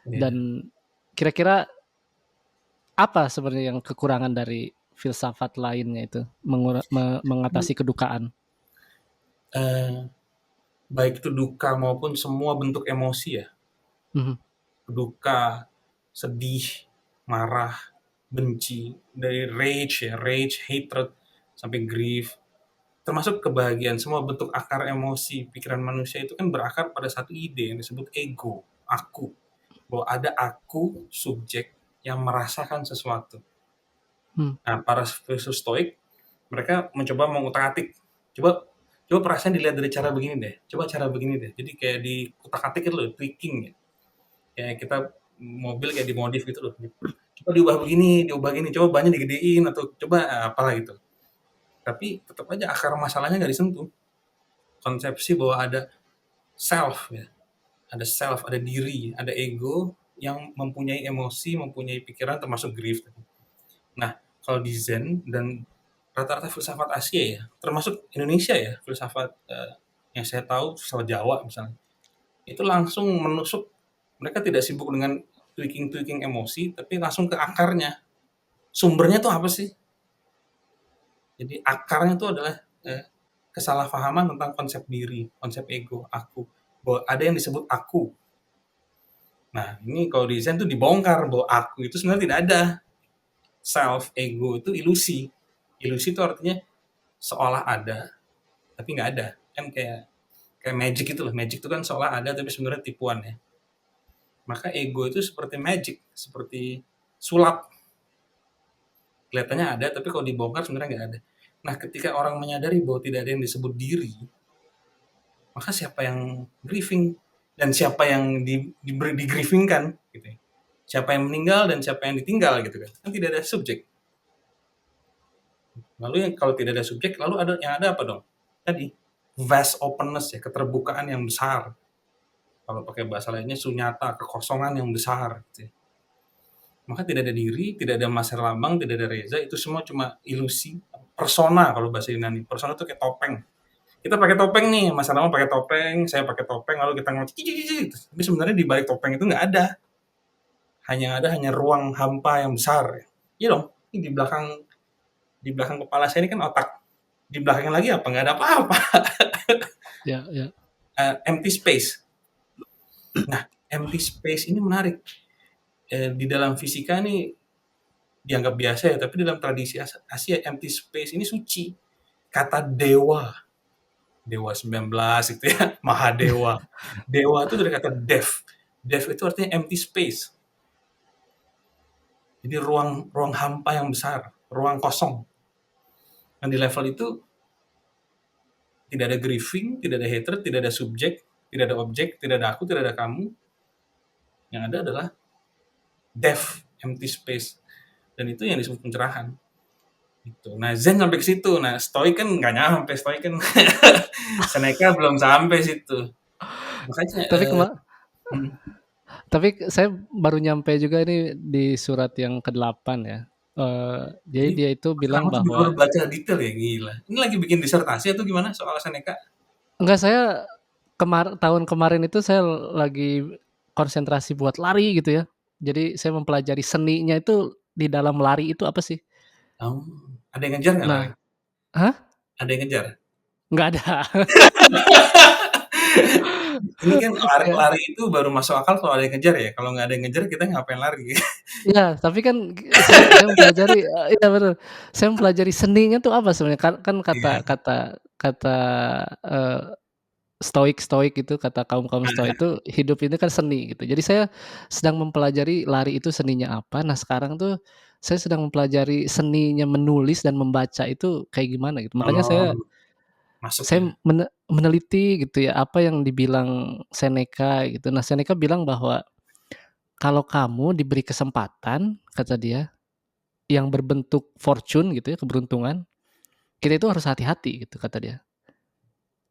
Iya. Dan kira-kira apa sebenarnya yang kekurangan dari filsafat lainnya itu mengatasi kedukaan? Eh, baik itu duka maupun semua bentuk emosi ya. Mhm, Duka, sedih, marah, benci, dari rage, hatred, sampai grief, termasuk kebahagiaan, semua bentuk akar emosi pikiran manusia itu kan berakar pada satu ide yang disebut ego, aku. Bahwa ada aku, subjek, yang merasakan sesuatu. mmm, Nah, para filsuf stoik, mereka mencoba mengutak-atik. Coba coba perasaan dilihat dari cara begini deh, coba cara begini deh. Jadi kayak di kutak-atik itu loh, tweaking ya. Kayak kita mobil kayak dimodif gitu loh. Coba diubah begini, diubah gini, coba bannya digedein atau coba apalah gitu. Tapi tetap aja akar masalahnya nggak disentuh. Konsepsi bahwa ada self ya, ada self, ada diri, ada ego yang mempunyai emosi, mempunyai pikiran termasuk grief. Nah, kalau di Zen dan rata-rata filsafat Asia ya, termasuk Indonesia ya, filsafat yang saya tahu, filsafat Jawa misalnya, itu langsung menusuk, mereka tidak sibuk dengan tweaking-tweaking emosi, tapi langsung ke akarnya. Sumbernya tuh apa sih? Jadi akarnya itu adalah eh, kesalahpahaman tentang konsep diri, konsep ego, aku. Bahwa ada yang disebut aku. Nah, ini kalau di Zen tuh dibongkar bahwa aku itu sebenarnya tidak ada. Self, ego itu ilusi. Ilusi itu artinya seolah ada, tapi nggak ada. Kan kayak kayak magic itu loh. Magic itu kan seolah ada tapi sebenarnya tipuan ya. Maka ego itu seperti magic, seperti sulap. Kelihatannya ada, tapi kalau dibongkar sebenarnya nggak ada. Nah, ketika orang menyadari bahwa tidak ada yang disebut diri, maka siapa yang grieving dan siapa yang di grievingkan, gitu ya. Siapa yang meninggal dan siapa yang ditinggal, gitu kan? Kan tidak ada subjek. Lalu yang kalau tidak ada subjek, lalu yang ada apa dong? Tadi vast openness ya, keterbukaan yang besar. Kalau pakai bahasa lainnya sunyata, kekosongan yang besar. Gitu ya. Maka tidak ada diri, tidak ada Mas Herlambang, tidak ada Reza, itu semua cuma ilusi. Persona kalau bahasa Yunani. Persona itu kayak topeng. Kita pakai topeng nih, Mas Herlambang pakai topeng, saya pakai topeng, lalu kita ngomong tapi sebenarnya di balik topeng itu nggak ada. Hanya ruang hampa yang besar. Iya dong, ini di belakang kepala saya ini kan otak. Di belakangnya lagi apa? Nggak ada apa-apa. Ya, ya. Empty space. Nah, empty space ini menarik. Di dalam fisika ini dianggap biasa ya, tapi dalam tradisi Asia empty space ini suci. Kata dewa, dewa 19 gitu ya, Mahadewa. Dewa itu dari kata dev. Dev itu artinya empty space. Jadi ruang hampa yang besar, ruang kosong. Dan di level itu tidak ada grieving, tidak ada hatred, tidak ada subjek, tidak ada objek, tidak ada aku, tidak ada kamu. Yang ada adalah dev, empty space. Dan itu yang disebut pencerahan. Gitu. Nah, Zen sampai ke situ. Nah, Stoik kan nggak nyampe. Stoik kan Seneca belum sampai situ. Makanya Tapi hmm, tapi saya baru nyampe juga ini di surat yang ke-8 ya. Jadi jadi dia itu Mas bilang Rama tuh baru bahwa baca detail ya, gila. Ini lagi bikin disertasi atau gimana soal Seneca? enggak, saya tahun kemarin itu saya lagi konsentrasi buat lari gitu ya. Jadi saya mempelajari seninya itu di dalam lari itu apa sih? Oh, ada yang ngejar nggak lari? Nah, hah? Ada yang ngejar? Nggak ada. Ini kan Ya, lari itu baru masuk akal kalau ada yang ngejar ya. Kalau nggak ada yang ngejar kita ngapain lari? iya, tapi kan saya mempelajari, iya betul. Saya mempelajari seninya tuh apa sebenarnya, kan kan kata Iya. kata kata, eee, stoik itu, kata kaum-kaum stoik itu, hidup ini kan seni gitu. Jadi saya sedang mempelajari lari itu seninya apa. Nah sekarang tuh saya sedang mempelajari seninya menulis dan membaca itu kayak gimana gitu. Makanya Oh, masuk saya ya. meneliti gitu ya, apa yang dibilang Seneca gitu. Nah Seneca bilang bahwa, "Kalau kamu diberi kesempatan," kata dia, "yang berbentuk fortune gitu ya, keberuntungan, kita itu harus hati-hati," gitu kata dia.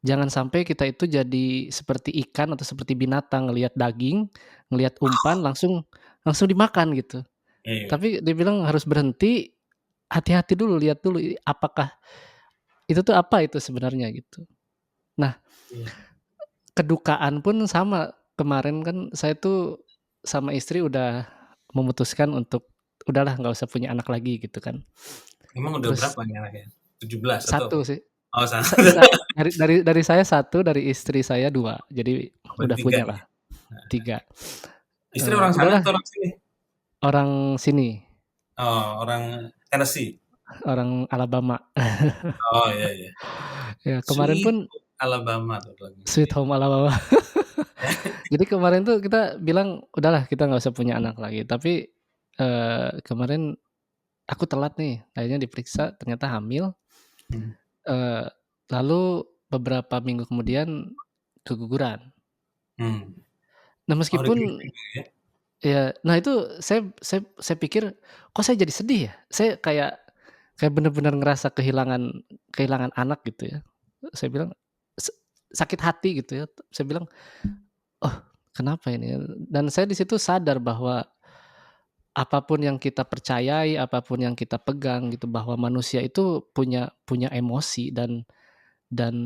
"Jangan sampai kita itu jadi seperti ikan atau seperti binatang, ngelihat daging, ngelihat umpan langsung langsung dimakan," gitu. Iya. Tapi dia bilang harus berhenti, hati-hati dulu, lihat dulu apakah itu tuh apa itu sebenarnya gitu. Nah, Iya. kedukaan pun sama. Kemarin kan saya tuh sama istri udah memutuskan untuk udahlah nggak usah punya anak lagi gitu kan. Emang udah Terus berapa nih anaknya? 17 atau? satu sih, Oh, sama. dari saya satu, dari istri saya dua, jadi udah Bertiga nih. punyalah 3. Istri orang sana Udahlah, atau orang sini? orang sini, Oh, orang Tennessee. orang Alabama. Oh, iya iya. Ya kemarin Sweet pun Alabama tuh lagunya Sweet dia. Home Alabama. Jadi kemarin tuh kita bilang, udahlah kita nggak usah punya anak lagi, tapi, kemarin aku telat nih, akhirnya diperiksa ternyata hamil, Hmm. eee, lalu beberapa minggu kemudian keguguran. Hmm. Nah Oh, di meskipun gripping ya? ya, nah itu saya pikir, kok saya jadi sedih ya? Saya kayak kayak bener-bener ngerasa kehilangan kehilangan anak gitu ya. Saya bilang, se sakit hati gitu ya. Saya bilang, "Oh, kenapa ini?" Dan saya di situ sadar bahwa apapun yang kita percayai, apapun yang kita pegang gitu, bahwa manusia itu punya punya emosi dan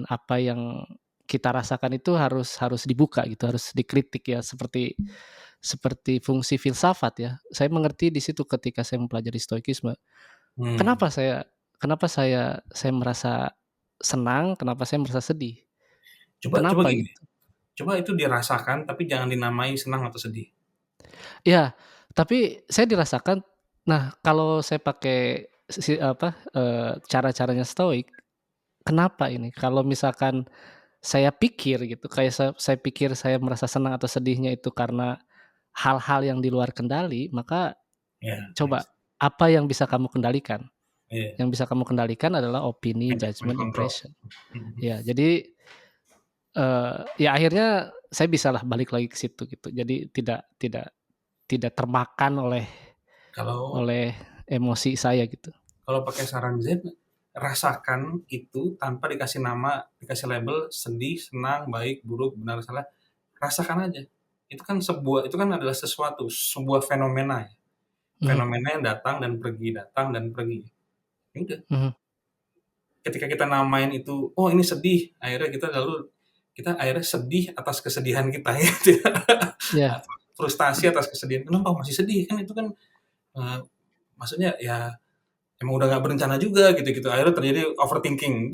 apa yang kita rasakan itu harus harus dibuka gitu, harus dikritik ya, seperti seperti fungsi filsafat ya. Saya mengerti di situ ketika saya mempelajari stoikisme. Hmm. Kenapa saya merasa senang, kenapa saya merasa sedih, Coba coba kenapa gini, gitu. coba itu dirasakan tapi jangan dinamai senang atau sedih. Ya, tapi saya dirasakan, nah kalau saya pakai apa, cara-caranya stoik, kenapa ini? Kalau misalkan saya pikir gitu, kayak saya pikir saya merasa senang atau sedihnya itu karena hal-hal yang di luar kendali, maka Iya, coba apa yang bisa kamu kendalikan? iya, Yang bisa kamu kendalikan adalah opini, mind judgment, control. impression. Mhm. Ya, jadi, ya akhirnya saya bisalah balik lagi ke situ gitu. Jadi tidak termakan oleh Kalau oleh emosi saya gitu. kalau pakai saran Zen, rasakan itu tanpa dikasih nama, dikasih label sedih, senang, baik, buruk, benar, salah. Rasakan aja. Itu kan adalah sesuatu, sebuah fenomena ya. Mhm, Fenomena yang datang dan pergi. Ya udah, mhm, ketika kita namain itu, oh ini sedih, kita akhirnya sedih atas kesedihan kita gitu ya. iya, Atau frustasi atas kesedihan, kenapa masih sedih? Kan itu kan eh, maksudnya ya emang udah nggak berencana juga gitu-gitu. Akhirnya terjadi overthinking,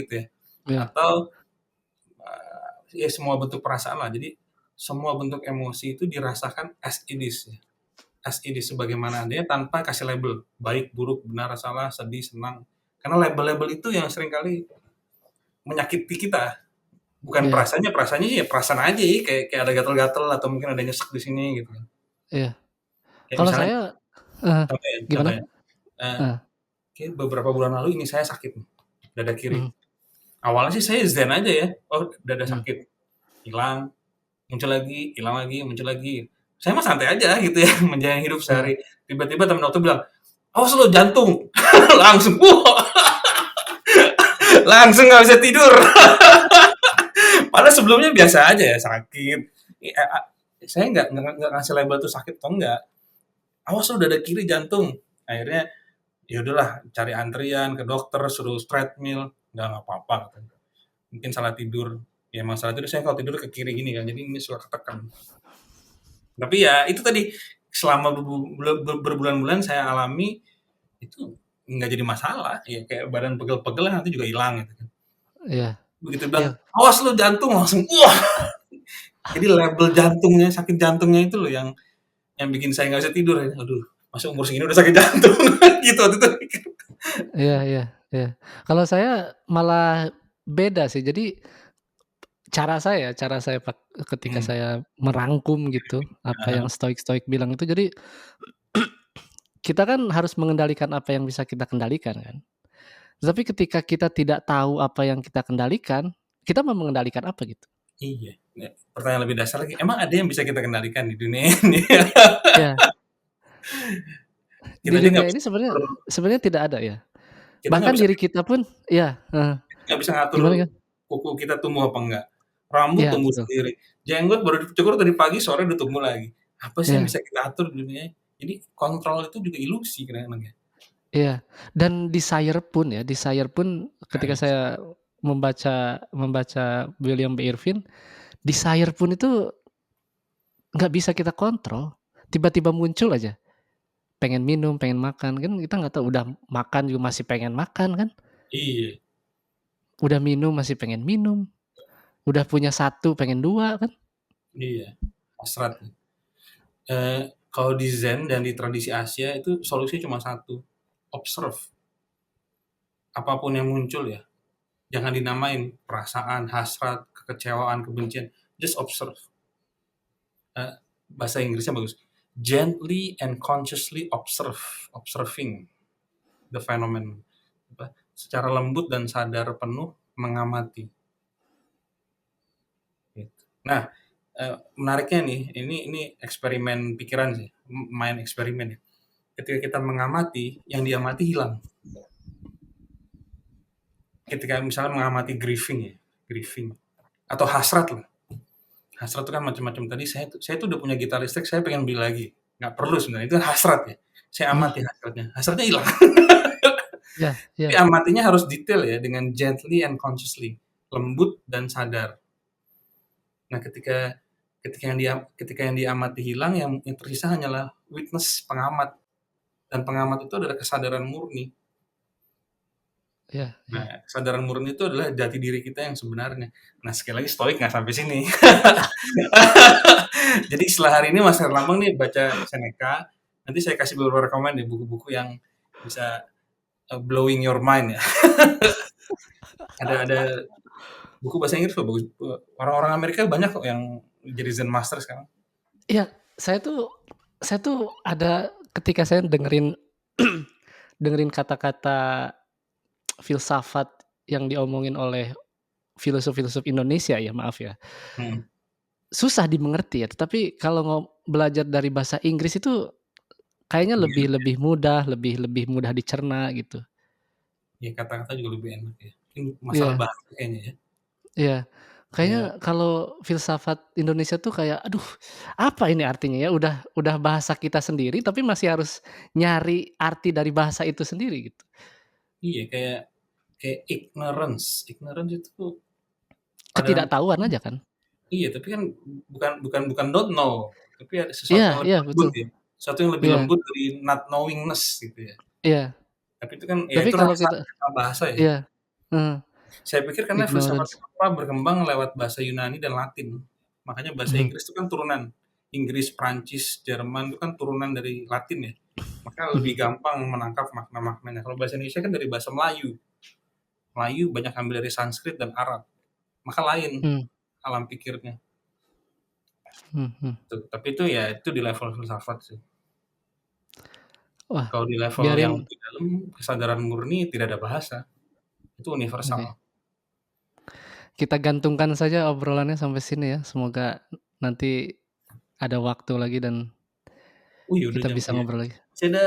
gitu ya. iya, Atau ya semua bentuk perasaan lah. Jadi semua bentuk emosi itu dirasakan as it is, ya. As it is sebagaimana adanya tanpa kasih label, baik, buruk, benar, salah, sedih, senang. Karena label-label itu yang seringkali menyakiti kita. Bukan iya, perasaannya ya perasaan aja ya, kayak ada gatal-gatal atau mungkin ada nyesek di sini gitu kan. iya. Kayak Kalau misalnya saya heeh, gimana? contohnya, eee, Heeh, kayak beberapa bulan lalu ini saya sakit nih, dada kiri. mhm, Awalnya sih saya zen aja ya, oh dada mhm, sakit, hilang, muncul lagi, hilang lagi, muncul lagi. Saya mah santai aja gitu ya, menjalani hidup iya, sehari. Tiba-tiba temen dokter bilang, "Awas lu jantung." Langsung, wah, langsung nggak bisa tidur. Padahal sebelumnya biasa aja ya, sakit. Saya nggak ngasih label tuh sakit atau enggak. Awas lu dada kiri jantung. Akhirnya ya udahlah cari antrian ke dokter suruh treadmill, nggak apa-apa katanya. Mungkin salah tidur. Ya emang salah tidur saya kalau tidur ke kiri gini kan, jadi ini suka ketekan. Tapi ya itu tadi selama berbulan-bulan saya alami itu nggak jadi masalah. Ya kayak badan pegel-pegel nanti juga hilang gitu kan. iya, Begitu iya, bilang, awas lu jantung langsung wah. Jadi label jantungnya, sakit jantungnya itu loh yang bikin saya nggak bisa tidur. Aduh, masa umur segini udah sakit jantung gitu waktu itu. iya, iya, iya. Kalau saya malah beda sih. Jadi cara saya ketika Hmm, saya merangkum gitu, apa yang stoik-stoik bilang itu, jadi kita kan harus mengendalikan apa yang bisa kita kendalikan kan. Tapi ketika kita tidak tahu apa yang kita kendalikan, kita mau mengendalikan apa gitu? iya. Ya, pertanyaan lebih dasar lagi, emang ada yang bisa kita kendalikan di dunia ini? Ya, Kita di aja dunia ini sebenarnya sebenarnya tidak ada ya. kita nggak Bahkan bisa diri kita pun ya, heeh, nggak bisa ngatur gimana, Kak? kuku kita tumbuh apa enggak. Rambut Iya tumbuh betul, sendiri, jenggot baru dicukur tadi pagi, sore udah tumbuh lagi. Apa sih yang iya, bisa kita atur di dunia ini? Jadi kontrol itu juga ilusi kadang-kadang ya. iya. Dan desire pun Nah, ketika saya membaca membaca William B. Irvin, desire pun itu nggak bisa kita kontrol, tiba-tiba muncul aja, pengen minum, pengen makan, kan kita nggak tahu, udah makan juga masih pengen makan kan, iya, udah minum masih pengen minum, udah punya satu pengen 2 kan. iya, hasrat. Kalau di Zen dan di tradisi Asia itu solusinya cuma satu, observe. Apapun yang muncul ya, jangan dinamain perasaan, hasrat, kekecewaan, kebencian, just observe. Eh, bahasa Inggrisnya bagus. Gently and consciously observing the phenomenon. Secara lembut dan sadar penuh mengamati. Gitu. Nah, menariknya nih, ini eksperimen pikiran sih, main eksperimen ya. Ketika kita mengamati, yang diamati hilang. Ketika misalnya mengamati grieving ya, grieving atau hasrat lah. Hasrat itu kan macam-macam. Tadi saya tuh udah punya gitar listrik, saya pengen beli lagi. Nggak perlu sebenarnya, itu hasrat ya. Saya Mhm, amati hasratnya. Hasratnya hilang. iya, Tapi iya, amatinya harus detail ya, dengan gently and consciously. Lembut dan sadar. Nah, ketika yang diamati hilang, yang tersisa hanyalah witness, pengamat. Dan pengamat itu adalah kesadaran murni. iya, iya. Nah, kesadaran murni itu adalah jati diri kita yang sebenarnya. Nah, sekali lagi stoik nggak sampai sini. Jadi setelah hari ini Mas Herlambang nih baca Seneca, nanti saya kasih beberapa rekomen nih buku-buku yang bisa blowing your mind ya. Ada Buku bahasa Inggris kok bagus. Orang-orang Amerika banyak kok yang jadi Zen Master sekarang. Iya, saya tuh ada ketika saya dengerin dengerin kata-kata filsafat yang diomongin oleh filosof-filosof Indonesia ya, maaf ya. Hmm. Susah dimengerti ya, tetapi kalau belajar dari bahasa Inggris itu kayaknya Lebih enak. lebih mudah, lebih mudah dicerna gitu. Ya kata-kata juga lebih enak ya. Mungkin masalah Iya, bahasa kayaknya ya. iya. Kayak Kayaknya kalau filsafat Indonesia tuh kayak, aduh, apa ini artinya ya? Udah bahasa kita sendiri, tapi masih harus nyari arti dari bahasa itu sendiri gitu. iya kayak ignorance. Ignorance itu pada Ketidaktahuan aja kan? iya, tapi kan bukan don't know, tapi ada sesuatu Iya, yang lebih iya lembut betul. ya. Sesuatu yang lebih Iya, lembut dari not knowingness gitu ya. iya. Tapi itu kan ya Tapi itu kalau rasa kita rasa bahasa ya. iya, heeh, Saya pikir karena filsafat ignorance. Eropa berkembang lewat bahasa Yunani dan Latin. Makanya bahasa Mhm, Inggris itu kan turunan. Inggris, Prancis, Jerman itu kan turunan dari Latin ya. Maka lebih mhm, gampang menangkap makna-maknanya. Kalau bahasa Indonesia kan dari bahasa Melayu. Melayu banyak ambil dari Sanskrit dan Arab. Maka lain mmm, alam pikirnya. mhm. Tuh. Tapi itu ya itu di level filsafat sih. Wah, Kalau di level yang biarin lebih dalam, kesadaran murni tidak ada bahasa. Itu universal. oke. Kita gantungkan saja obrolannya sampai sini ya, semoga nanti ada waktu lagi dan Oh iya udah kita jam bisa ya. ngobrol lagi. Masih ada